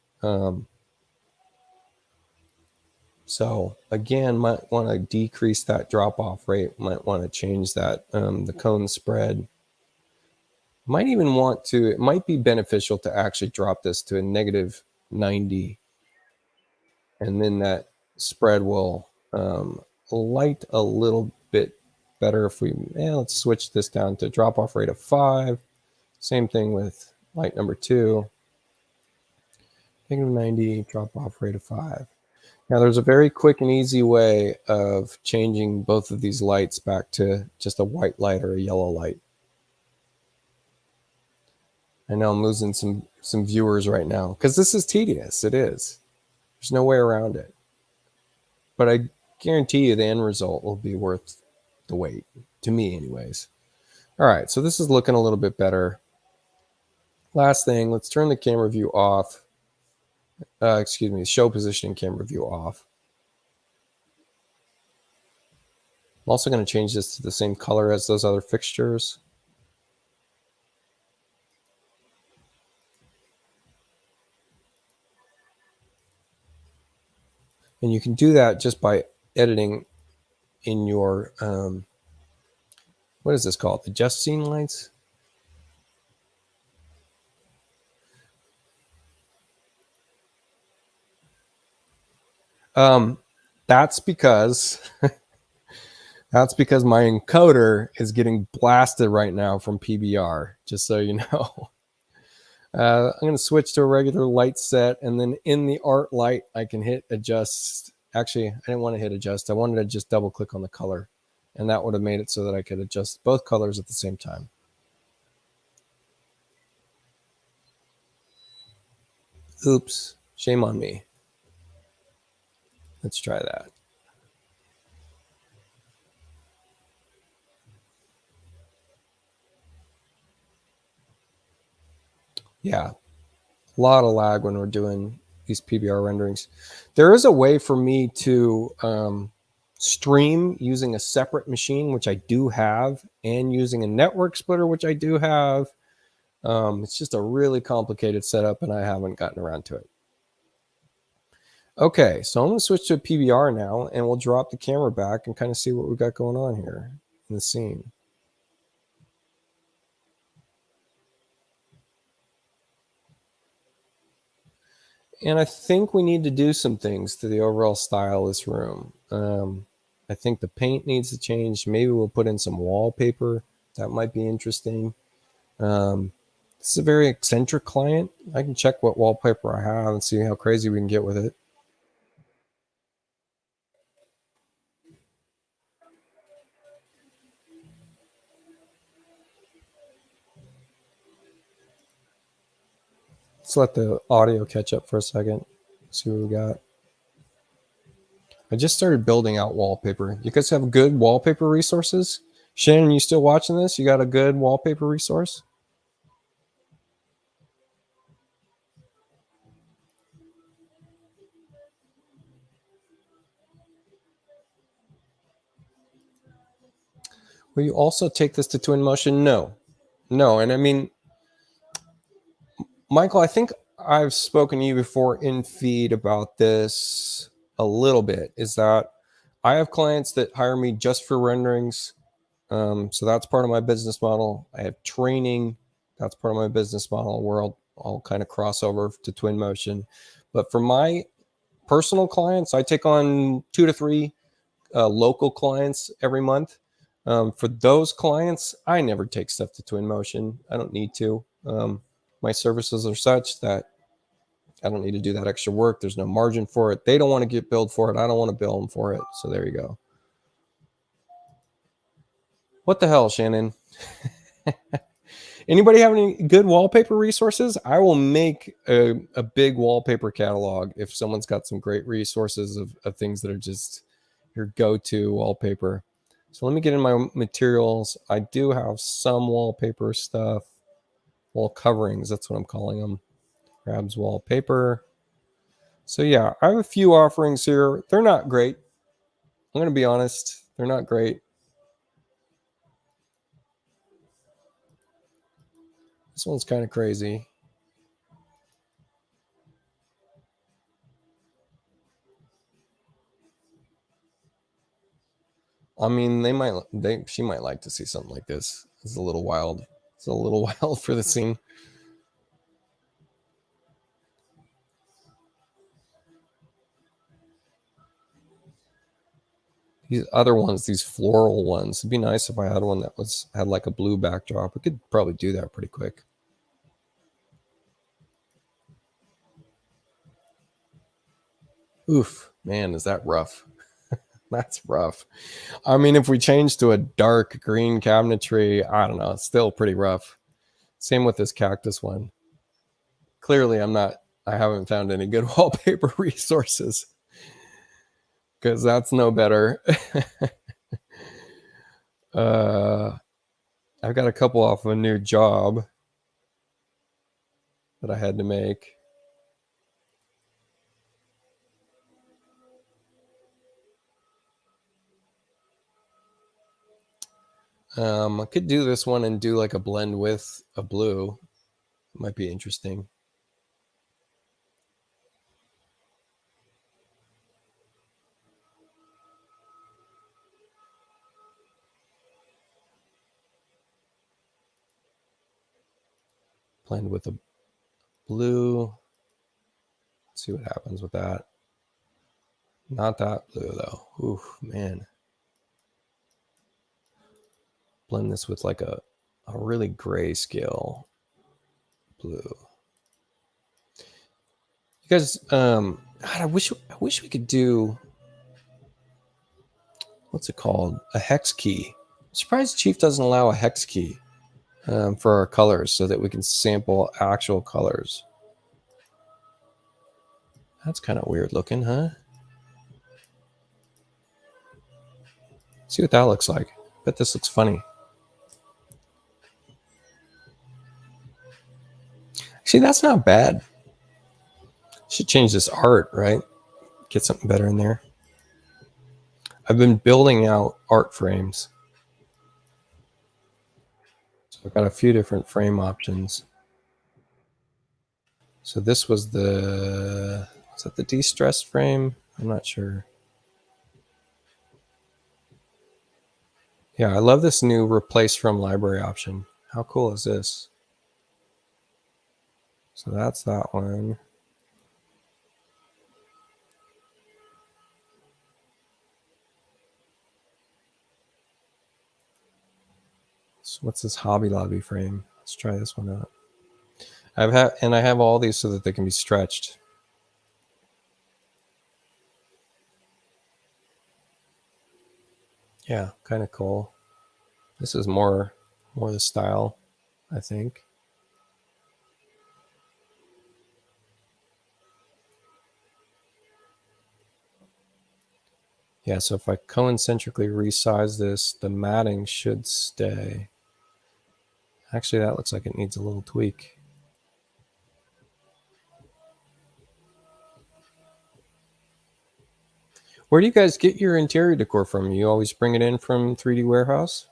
So again, might want to decrease that drop-off rate, might want to change that, the cone spread. Might even want to, it might be beneficial to actually drop this to a 90. And then that spread will light a little bit better if we, let's switch this down to drop off rate of 5. Same thing with light number 2. Negative 90, drop off rate of 5. Now there's a very quick and easy way of changing both of these lights back to just a white light or a yellow light. I know I'm losing some viewers right now because this is tedious. It is. There's no way around it. But I guarantee you the end result will be worth the wait, to me anyways. All right, so this is looking a little bit better. Last thing, let's turn the camera view off. Show positioning camera view off. I'm also going to change this to the same color as those other fixtures. And you can do that just by editing in your, what is this called? The just scene lights? That's because my encoder is getting blasted right now from PBR, just so you know. I'm going to switch to a regular light set, and then in the art light, I can hit adjust. Actually, I didn't want to hit adjust. I wanted to just double click on the color, and that would have made it so that I could adjust both colors at the same time. Oops, shame on me. Let's try that. Yeah, a lot of lag when we're doing these PBR renderings. There is a way for me to stream using a separate machine, which I do have, and using a network splitter, which I do have. It's just a really complicated setup, and I haven't gotten around to it. Okay, so I'm going to switch to a PBR now, and we'll drop the camera back and kind of see what we've got going on here in the scene. And I think we need to do some things to the overall style of this room. I think the paint needs to change. Maybe we'll put in some wallpaper. That might be interesting. This is a very eccentric client. I can check what wallpaper I have and see how crazy we can get with it. Let's let the audio catch up for a second. See what we got. I just started building out wallpaper. You guys have good wallpaper resources? Shannon, you still watching this? You got a good wallpaper resource? Will you also take this to Twinmotion? No. And I mean, Michael, I think I've spoken to you before in feed about this a little bit, is that I have clients that hire me just for renderings. So that's part of my business model. I have training. That's part of my business model where I'll kind of cross over to Twinmotion. But for my personal clients, I take on 2 to 3 local clients every month. For those clients, I never take stuff to Twinmotion. I don't need to. My services are such that I don't need to do that extra work. There's no margin for it. They don't want to get billed for it. I don't want to bill them for it. So there you go. What the hell, Shannon? Anybody have any good wallpaper resources? I will make a big wallpaper catalog if someone's got some great resources of things that are just your go-to wallpaper. So let me get in my materials. I do have some wallpaper stuff. Wall coverings, that's what I'm calling them. Grabs wallpaper. So yeah, I have a few offerings here. They're not great. I'm going to be honest. They're not great. This one's kind of crazy. I mean, she might like to see something like this. It's a little wild. It's a little wild for the scene. These other ones, these floral ones, it'd be nice if I had one that had like a blue backdrop. We could probably do that pretty quick. Oof, man, is that rough? That's rough. I mean, if we change to a dark green cabinetry, I don't know, it's still pretty rough. Same with this cactus one. Clearly, I haven't found any good wallpaper resources because that's no better. I've got a couple off of a new job that I had to make. I could do this one and do like a blend with a blue. Might be interesting. Blend with a blue. Let's see what happens with that. Not that blue though. Oof, man. Blend this with like a really grayscale blue. You guys, God, I wish we could do, what's it called? A hex key. I'm surprised Chief doesn't allow a hex key for our colors so that we can sample actual colors. That's kind of weird looking, huh? See what that looks like. Bet this looks funny. See, that's not bad. Should change this art, right? Get something better in there. I've been building out art frames. So I've got a few different frame options. So this was the de-stress frame? I'm not sure. Yeah, I love this new replace from library option. How cool is this? So that's that one. So what's this Hobby Lobby frame? Let's try this one out. I have all these so that they can be stretched. Yeah, kind of cool. This is more the style, I think. Yeah, so if I concentrically resize this, the matting should stay. Actually, that looks like it needs a little tweak. Where do you guys get your interior decor from? You always bring it in from 3D Warehouse?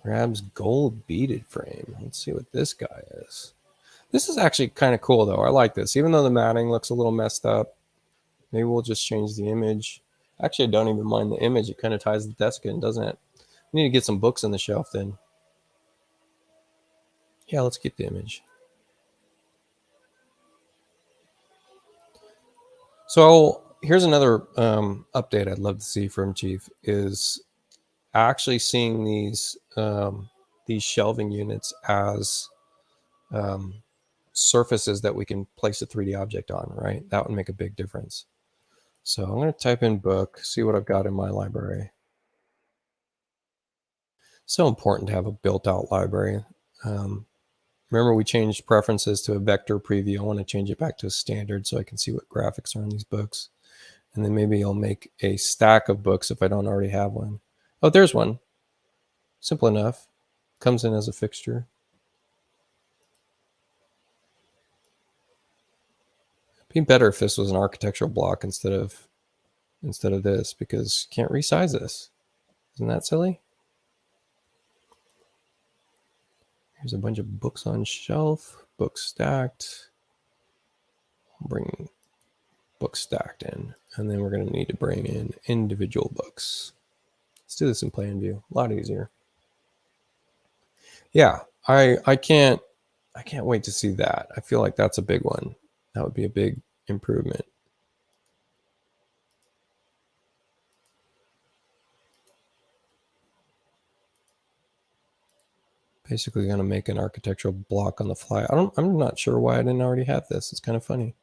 Grabs gold beaded frame. Let's see what this guy is. This is actually kind of cool though. I like this. Even though the matting looks a little messed up, maybe we'll just change the image. Actually, I don't even mind the image. It kind of ties the desk in, doesn't it? We need to get some books on the shelf then. Yeah, let's get the image. So here's another update I'd love to see from Chief is actually seeing these shelving units as surfaces that we can place a 3D object on, right? That would make a big difference. So I'm going to type in book, see what I've got in my library. So important to have a built out library. Remember we changed preferences to a vector preview. I want to change it back to a standard so I can see what graphics are on these books. And then maybe I'll make a stack of books if I don't already have one. Oh, there's one. Simple enough. Comes in as a fixture. It'd be better if this was an architectural block instead of this, because you can't resize this. Isn't that silly? Here's a bunch of books on shelf, books stacked. I'll bring books stacked in, and then we're going to need to bring in individual books. Let's do this in plan view. A lot easier. Yeah, I can't wait to see that. I feel like that's a big one. That would be a big improvement. Basically going to make an architectural block on the fly. I'm not sure why I didn't already have this. It's kind of funny.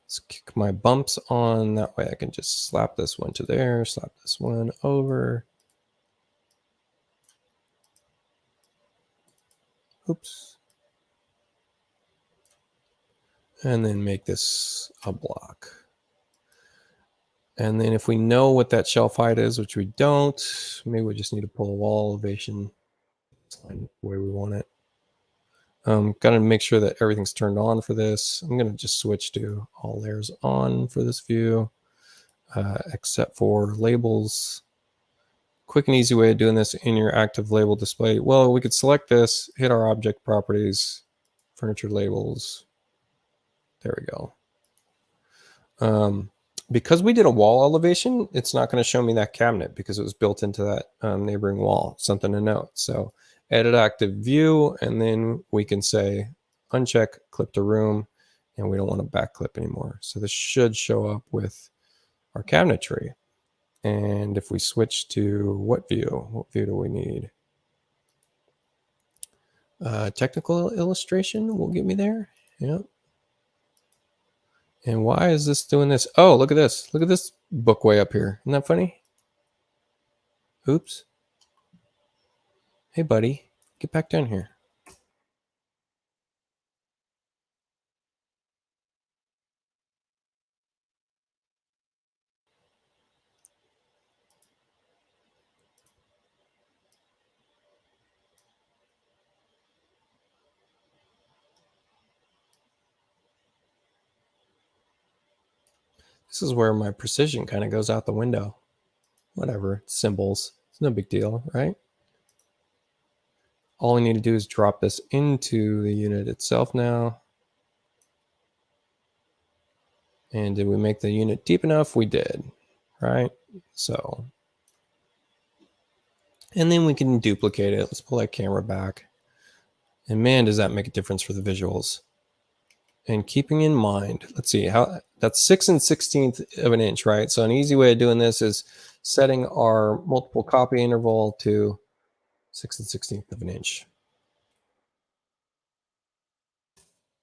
Let's kick my bumps on. That way I can just slap this one to there, slap this one over. Oops. And then make this a block. And then if we know what that shelf height is, which we don't, maybe we just need to pull a wall elevation the way we want it. Got to make sure that everything's turned on for this. I'm going to just switch to all layers on for this view, except for labels. Quick and easy way of doing this in your active label display. Well, we could select this, hit our object properties, furniture labels. There we go. Because we did a wall elevation, it's not going to show me that cabinet because it was built into that neighboring wall. Something to note. So edit active view, and then we can say uncheck clip to room, and we don't want to back clip anymore. So this should show up with our cabinetry. And if we switch to what view do we need? Technical illustration will get me there. Yep. And why is this doing this? Oh, look at this. Look at this book way up here. Isn't that funny? Oops. Hey, buddy, get back down here. This is where my precision kind of goes out the window. Whatever, symbols. It's no big deal, right? All we need to do is drop this into the unit itself now. And did we make the unit deep enough? We did, right? So, and then we can duplicate it. Let's pull that camera back. And man, does that make a difference for the visuals. And keeping in mind, let's see, how that's 6 1/16 of an inch, right? So an easy way of doing this is setting our multiple copy interval to 6 1/16 of an inch.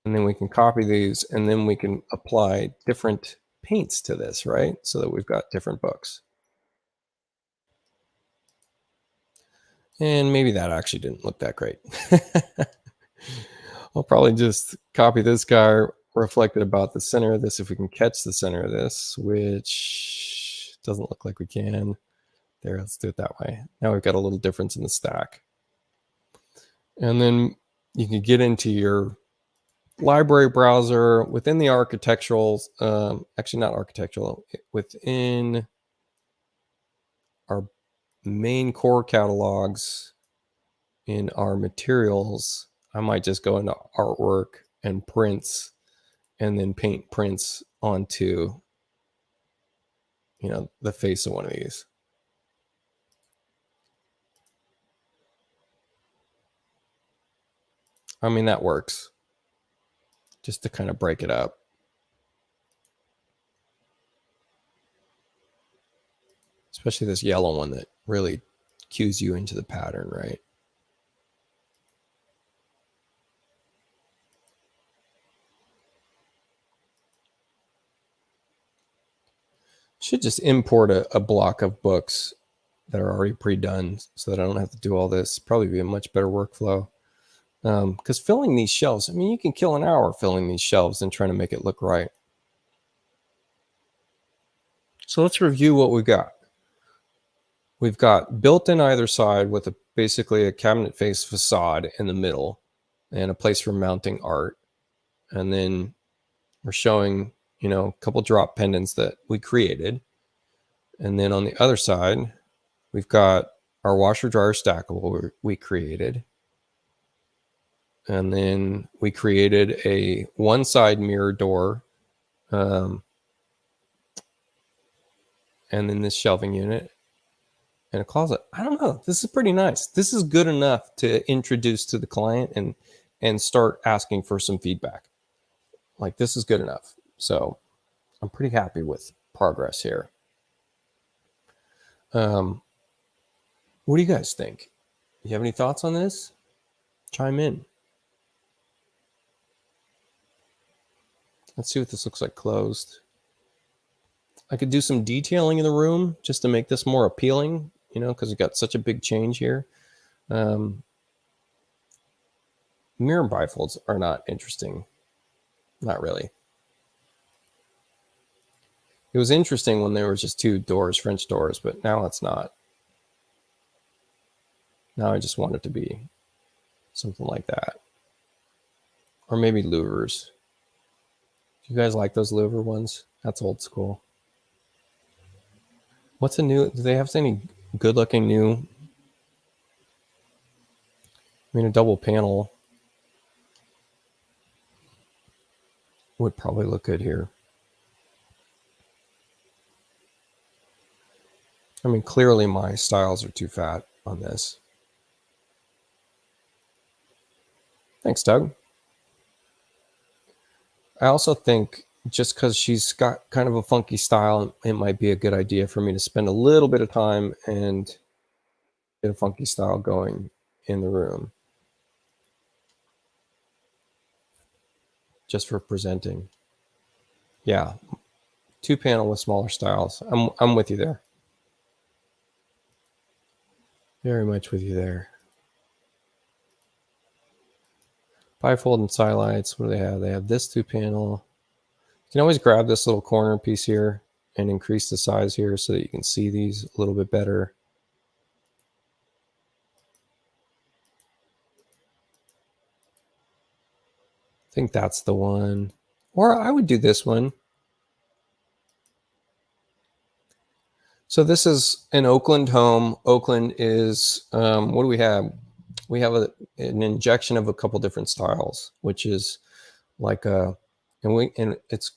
And then we can copy these, and then we can apply different paints to this, right? So that we've got different books. And maybe that actually didn't look that great. I'll probably just copy this guy, reflect it about the center of this, if we can catch the center of this, which doesn't look like we can. There, let's do it that way. Now we've got a little difference in the stack. And then you can get into your library browser within the architectural, actually not architectural, within our main core catalogs in our materials. I might just go into artwork and prints, and then paint prints onto, you know, the face of one of these. I mean, that works. Just to kind of break it up. Especially this yellow one that really cues you into the pattern, right? Should just import a block of books that are already pre-done so that I don't have to do all this. Probably be a much better workflow. Because filling these shelves, I mean, you can kill an hour filling these shelves and trying to make it look right. So let's review what we've got. We've got built in either side with basically a cabinet face facade in the middle and a place for mounting art. And then we're showing, you know, a couple drop pendants that we created. And then on the other side, we've got our washer dryer stackable we created. And then we created a one side mirror door. And then this shelving unit and a closet. I don't know. This is pretty nice. This is good enough to introduce to the client and start asking for some feedback. Like, this is good enough. So I'm pretty happy with progress here. What do you guys think? You have any thoughts on this? Chime in. Let's see what this looks like closed. I could do some detailing in the room just to make this more appealing, you know, because we got such a big change here. Mirror bifolds are not interesting. Not really. It was interesting when there was just two doors, French doors, but now it's not. Now I just want it to be something like that. Or maybe louvers. Do you guys like those louver ones? That's old school. What's a new, do they have any good looking new? I mean, a double panel would probably look good here. I mean, clearly my styles are too fat on this. Thanks, Doug. I also think just because she's got kind of a funky style, it might be a good idea for me to spend a little bit of time and get a funky style going in the room. Just for presenting. Yeah. 2-panel with smaller styles. I'm with you there. Very much with you there. Bifold and skylights. What do they have? They have this 2-panel. You can always grab this little corner piece here and increase the size here so that you can see these a little bit better. I think that's the one. Or I would do this one. So this is an Oakland home. Oakland is, what do we have? We have an injection of a couple different styles, which is like a, and it's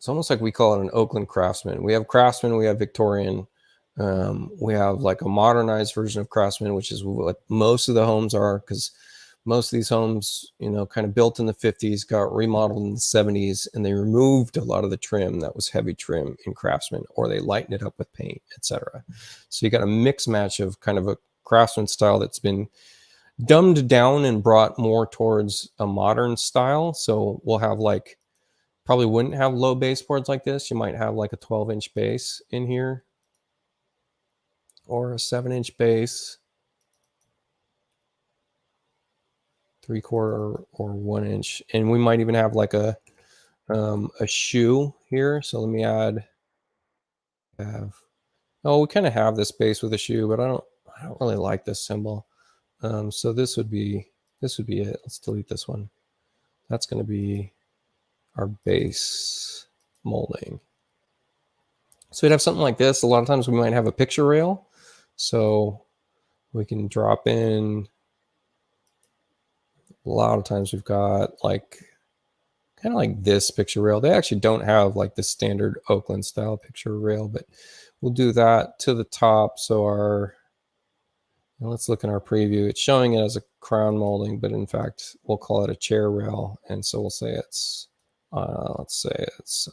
almost like we call it an Oakland Craftsman. We have Craftsman, we have Victorian, we have like a modernized version of Craftsman, which is what most of the homes are, because most of these homes, you know, kind of built in the 50s, got remodeled in the 70s, and they removed a lot of the trim that was heavy trim in Craftsman, or they lightened it up with paint, etc. So you got a mix match of kind of a Craftsman style that's been dumbed down and brought more towards a modern style. So we'll have like, probably wouldn't have low baseboards like this. You might have like a 12-inch base in here, or a 7-inch base, 3/4 or 1 inch, and we might even have like a shoe here. So let me add. Oh, we kind of have this base with a shoe, but I don't really like this symbol. So this would be it. Let's delete this one. That's going to be our base molding. So we'd have something like this. A lot of times we might have a picture rail, so we can drop in. A lot of times we've got like kind of like this picture rail. They actually don't have like the standard Oakland style picture rail, but we'll do that to the top. So our, and let's look in our preview. It's showing it as a crown molding, but in fact, we'll call it a chair rail. And so we'll say it's, let's say it's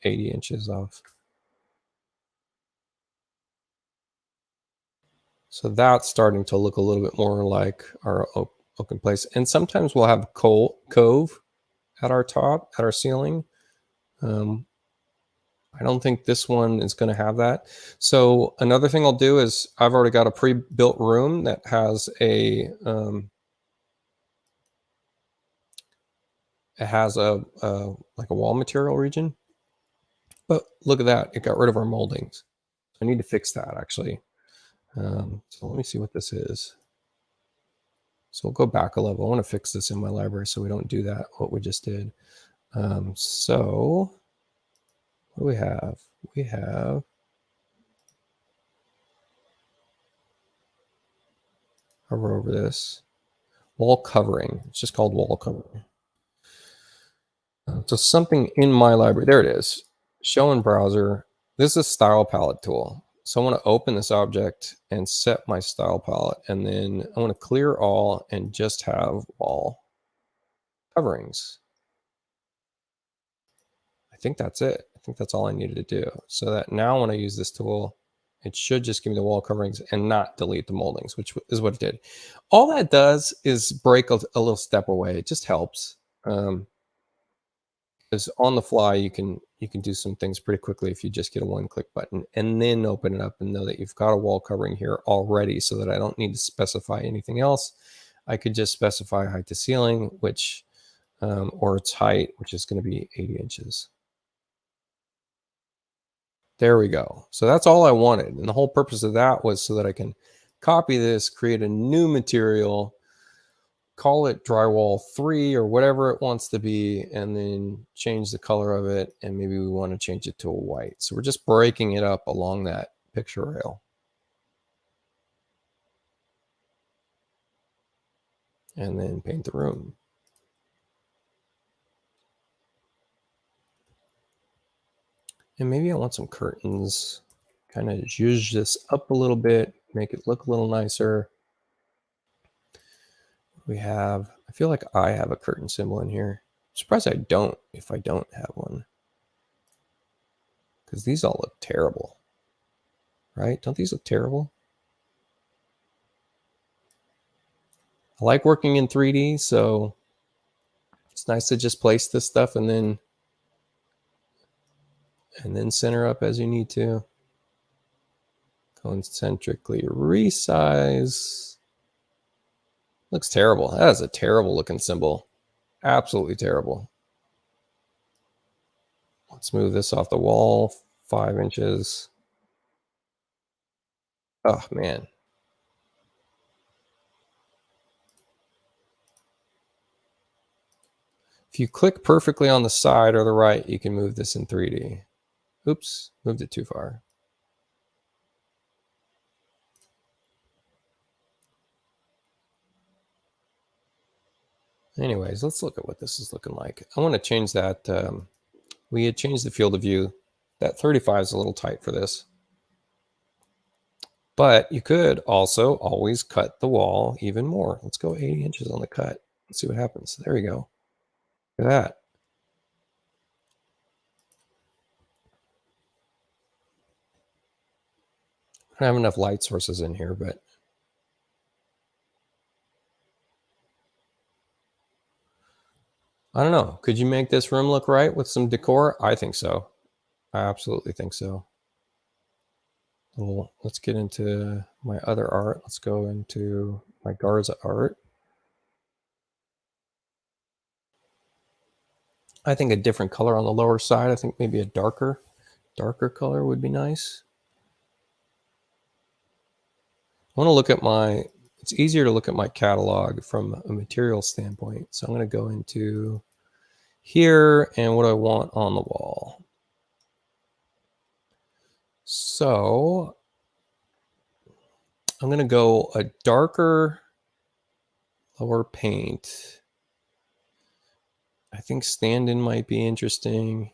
80 inches off. So that's starting to look a little bit more like our open place. And sometimes we'll have cove at our top, at our ceiling. I don't think this one is going to have that. So another thing I'll do is I've already got a pre-built room that has a, it has a like a wall material region. But look at that, it got rid of our moldings. I need to fix that actually. So let me see what this is. So we'll go back a level. I want to fix this in my library so we don't do that, what we just did. So what do we have? We have hover over this wall covering. It's just called wall covering. So something in my library, there it is. Show in browser. This is a style palette tool. So I want to open this object and set my style palette, and then I want to clear all and just have wall coverings. I think that's it. I think that's all I needed to do. So that now when I use this tool, it should just give me the wall coverings and not delete the moldings, which is what it did. All that does is break a little step away. It just helps. Because on the fly, you can do some things pretty quickly if you just get a one-click button and then open it up and know that you've got a wall covering here already, so that I don't need to specify anything else. I could just specify height to ceiling, which or its height, which is going to be 80 inches. There we go. So that's all I wanted. And the whole purpose of that was so that I can copy this, create a new material, call it drywall 3 or whatever it wants to be, and then change the color of it. And maybe we want to change it to a white. So we're just breaking it up along that picture rail. And then paint the room. And maybe I want some curtains. Kind of zhuzh this up a little bit, make it look a little nicer. We have, I feel like I have a curtain symbol in here. I'm surprised I don't, if I don't have one. Because these all look terrible. Right? Don't these look terrible? I like working in 3D, so it's nice to just place this stuff and then center up as you need to. Concentrically resize. Looks terrible. That is a terrible looking symbol. Absolutely terrible. Let's move this off the wall 5 inches. Oh, man. If you click perfectly on the side or the right, you can move this in 3D. Oops, moved it too far. Anyways, let's look at what this is looking like. I want to change that. We had changed the field of view. That 35 is a little tight for this. But you could also always cut the wall even more. Let's go 80 inches on the cut. Let's see what happens. There we go. Look at that. I don't have enough light sources in here, but I don't know. Could you make this room look right with some decor? I think so. I absolutely think so. Well, let's get into my other art. Let's go into my Garza art. I think a different color on the lower side. I think maybe a darker color would be nice. I want to look at it's easier to look at my catalog from a material standpoint. So I'm going to go into here and what I want on the wall. So I'm going to go a darker lower paint. I think stand-in might be interesting.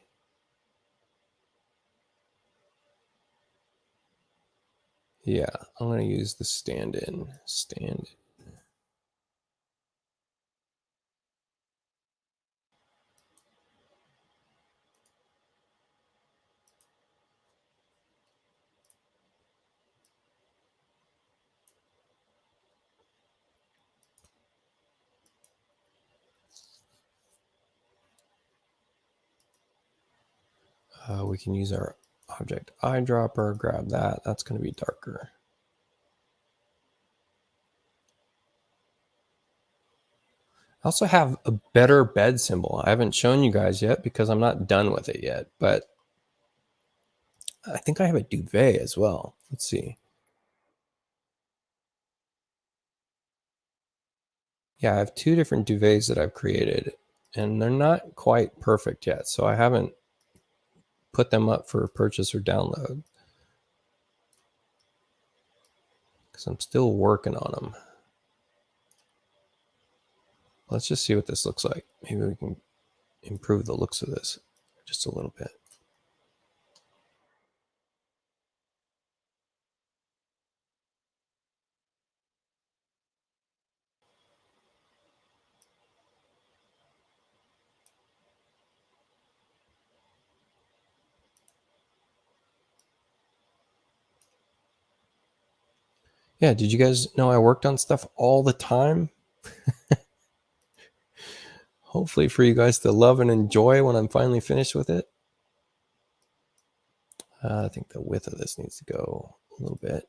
Yeah, I'm going to use the stand-in. We can use our object eyedropper, grab that. That's going to be darker. I also have a better bed symbol. I haven't shown you guys yet because I'm not done with it yet, but I think I have a duvet as well. Let's see. Yeah, I have 2 different duvets that I've created, and they're not quite perfect yet, so I haven't put them up for purchase or download because I'm still working on them. Let's just see what this looks like. Maybe we can improve the looks of this just a little bit. Yeah, did you guys know I worked on stuff all the time? Hopefully for you guys to love and enjoy when I'm finally finished with it. I think the width of this needs to go a little bit.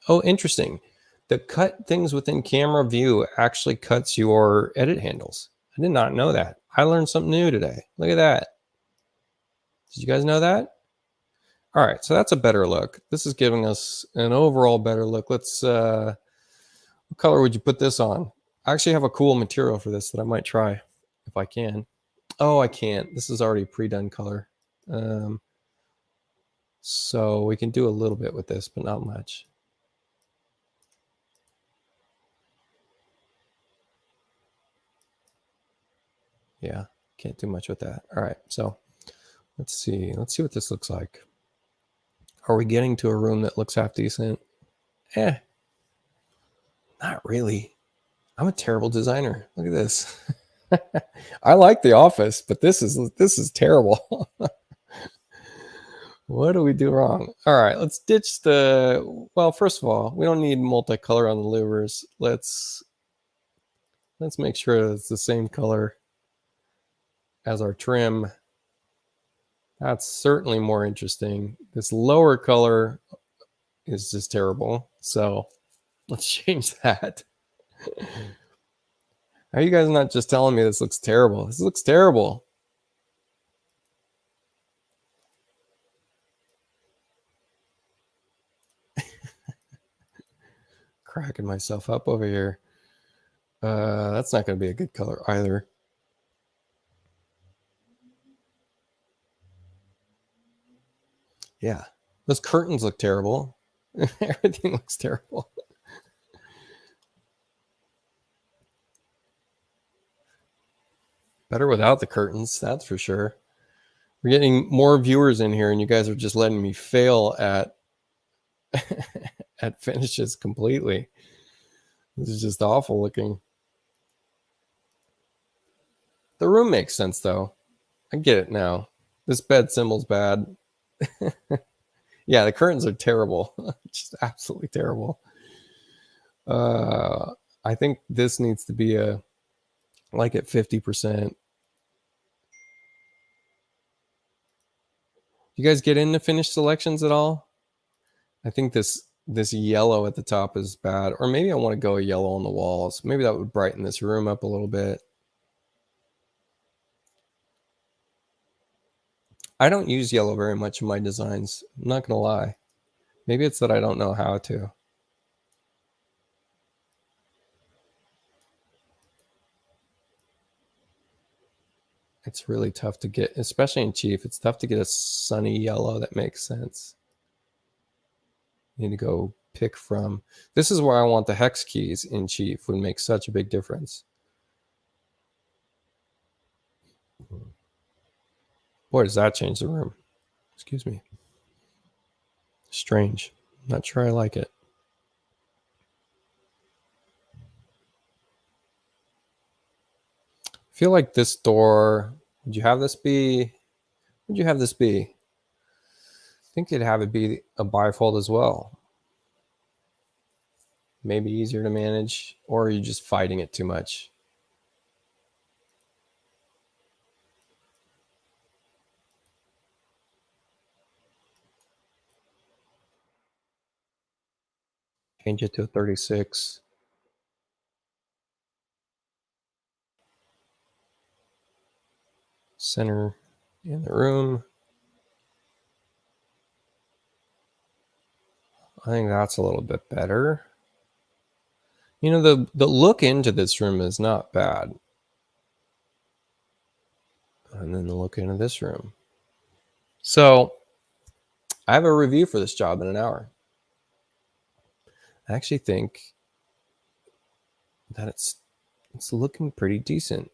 Oh, interesting. The cut things within camera view actually cuts your edit handles. I did not know that. I learned something new today. Look at that. Did you guys know that? All right, so that's a better look. This is giving us an overall better look. Let's, what color would you put this on? I actually have a cool material for this that I might try if I can. Oh, I can't. This is already pre-done color. So we can do a little bit with this, but not much. Yeah, can't do much with that. All right, so let's see what this looks like. Are we getting to a room that looks half decent? Not really. I'm a terrible designer. Look at this. I like The Office, but this is terrible. What do we do wrong? All right, let's ditch the, well, first of all, we don't need multicolor on the louvers. Let's make sure it's the same color as our trim. That's certainly more interesting. This lower color is just terrible. So let's change that. Are you guys not just telling me this looks terrible? This looks terrible. Cracking myself up over here. That's not going to be a good color either. Yeah, those curtains look terrible. Everything looks terrible. Better without the curtains, that's for sure. We're getting more viewers in here, and you guys are just letting me fail at at finishes completely. This is just awful looking. The room makes sense though. I get it now. This bed symbol's bad. Yeah, the curtains are terrible. Just absolutely terrible. I think this needs to be a like at 50%. You guys get into finished selections at all? I think this yellow at the top is bad, or maybe I want to go a yellow on the walls. Maybe that would brighten this room up a little bit. I don't use yellow very much in my designs. I'm not gonna lie. Maybe it's that I don't know how to. It's really tough to get, especially in Chief. It's tough to get a sunny yellow that makes sense. You need to go pick from. This is where I want the hex keys in Chief. Would make such a big difference. Boy, does that change the room. Excuse me. Strange. Not sure I like it. I feel like this door, would you have this be? Would you have this be? I think you'd have it be a bifold as well. Maybe easier to manage, or are you just fighting it too much? Change it to a 36. Center in the room. I think that's a little bit better. You know, the look into this room is not bad. And then the look into this room. So I have a review for this job in an hour. I actually think that it's looking pretty decent.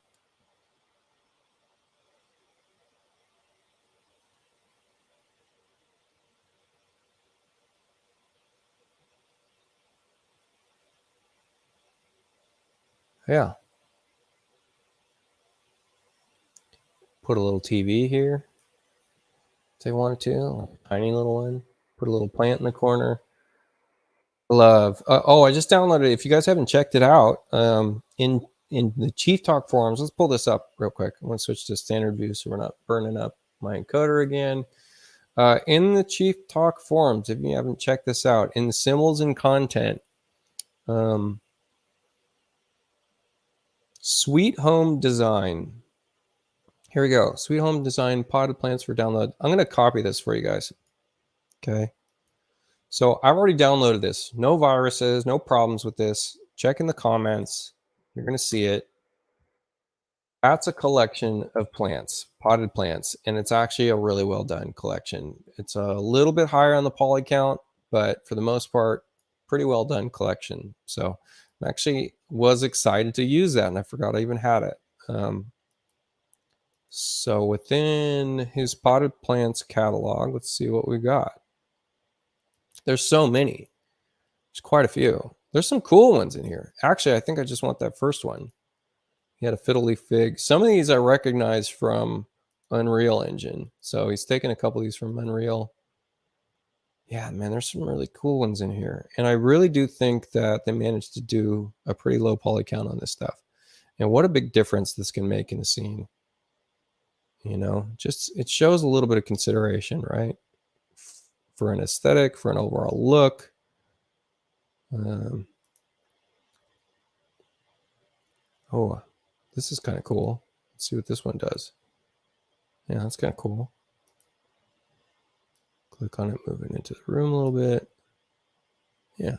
Yeah. Put a little TV here if they wanted to, a tiny little one. Put a little plant in the corner. Love. Oh, I just downloaded it. If you guys haven't checked it out, in the Chief Talk forums, let's pull this up real quick. I'm going to switch to standard view so we're not burning up my encoder again. In the Chief Talk forums, if you haven't checked this out, in the symbols and content, Sweet Home Design. Here we go. Sweet Home Design potted plants for download. I'm going to copy this for you guys. Okay. So I've already downloaded this. No viruses, no problems with this. Check in the comments. You're going to see it. That's a collection of plants, potted plants, and it's actually a really well done collection. It's a little bit higher on the poly count, but for the most part, pretty well done collection. So I actually was excited to use that, and I forgot I even had it. So within his potted plants catalog, let's see what we got. There's so many. There's quite a few. There's some cool ones in here. Actually, I think I just want that first one. He had a fiddle leaf fig. Some of these I recognize from Unreal Engine. So he's taken a couple of these from Unreal. Yeah, man, there's some really cool ones in here. And I really do think that they managed to do a pretty low poly count on this stuff. And what a big difference this can make in the scene. You know, just it shows a little bit of consideration, right? For an aesthetic, for an overall look. Oh, this is kind of cool. Let's see what this one does. Yeah, that's kind of cool. Click on it, move it into the room a little bit. Yeah.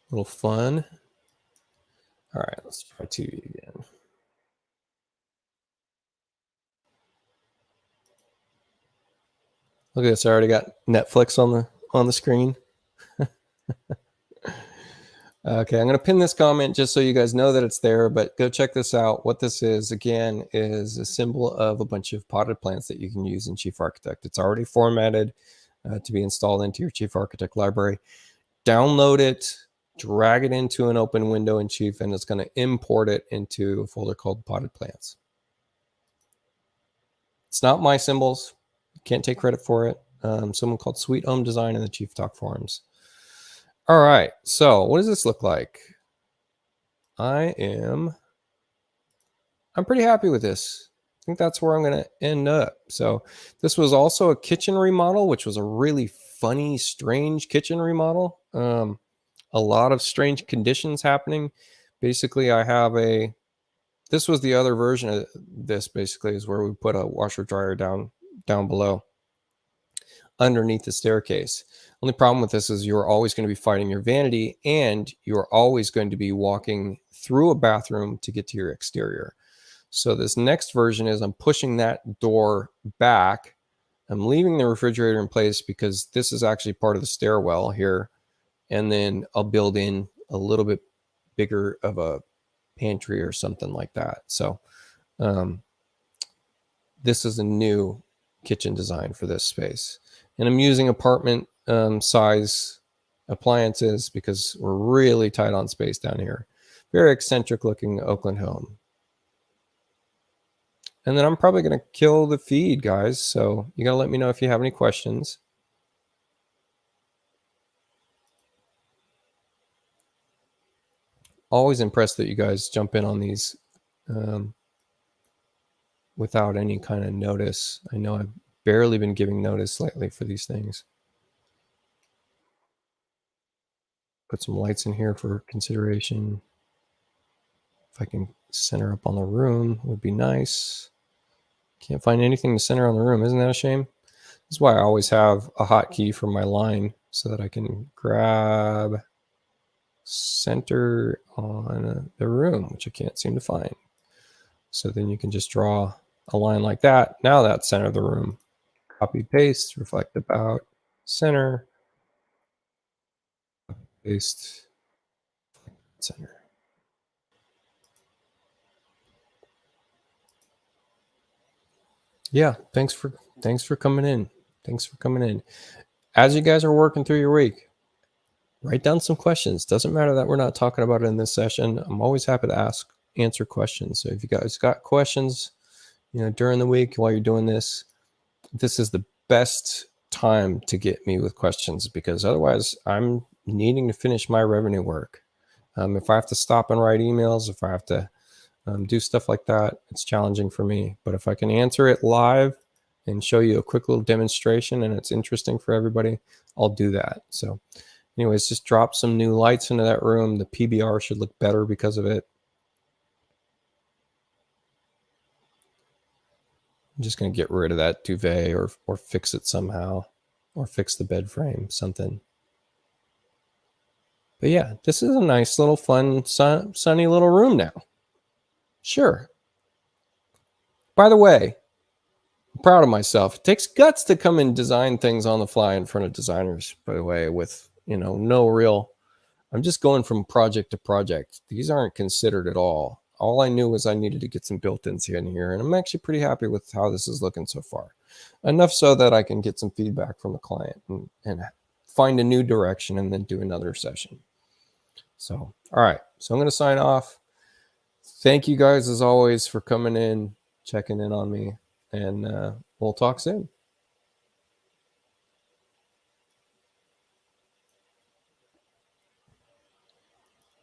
A little fun. All right, let's try TV again. Look at this, I already got Netflix on the screen. Okay, I'm going to pin this comment just so you guys know that it's there, but go check this out. What this is, again, is a symbol of a bunch of potted plants that you can use in Chief Architect. It's already formatted to be installed into your Chief Architect library. Download it, drag it into an open window in Chief, and it's going to import it into a folder called potted plants. It's not my symbols. Can't take credit for it. Someone called Sweet Home Design in the Chief Talk forums. All right, so what does this look like? I'm pretty happy with this. I think that's where I'm going to end up. So this was also a kitchen remodel, which was a really funny, strange kitchen remodel. A lot of strange conditions happening. Basically, I have this was the other version of this, basically, is where we put a washer dryer down below underneath the staircase. Only problem with this is you're always going to be fighting your vanity, and you're always going to be walking through a bathroom to get to your exterior. So this next version is I'm pushing that door back. I'm leaving the refrigerator in place because this is actually part of the stairwell here. And then I'll build in a little bit bigger of a pantry or something like that. So this is a new kitchen design for this space. And I'm using apartment size appliances because we're really tight on space down here. Very eccentric looking Oakland home. And then I'm probably going to kill the feed, guys. So you got to let me know if you have any questions. Always impressed that you guys jump in on these without any kind of notice. I know I've barely been giving notice lately for these things. Put some lights in here for consideration. If I can center up on the room, would be nice. Can't find anything to center on the room. Isn't that a shame? This is why I always have a hotkey for my line so that I can grab center on the room, which I can't seem to find. So then you can just draw a line like that. Now that's center of the room. Copy, paste, reflect about, center, paste, center. Yeah, thanks for coming in. Thanks for coming in. As you guys are working through your week, write down some questions. Doesn't matter that we're not talking about it in this session. I'm always happy to answer questions. So if you guys got questions, during the week while you're doing this, this is the best time to get me with questions, because otherwise I'm needing to finish my revenue work. If I have to stop and write emails, if I have to do stuff like that, it's challenging for me. But if I can answer it live and show you a quick little demonstration and it's interesting for everybody, I'll do that. So anyways, just drop some new lights into that room. The PBR should look better because of it. I'm just going to get rid of that duvet or fix it somehow, or fix the bed frame, something. But yeah, this is a nice little fun, sunny little room now. Sure. By the way, I'm proud of myself. It takes guts to come and design things on the fly in front of designers, by the way, with, no real, I'm just going from project to project. These aren't considered at all. All I knew was I needed to get some built-ins here and here, and I'm actually pretty happy with how this is looking so far. Enough so that I can get some feedback from the client and find a new direction and then do another session. So, all right. So I'm going to sign off. Thank you guys, as always, for coming in, checking in on me, and we'll talk soon.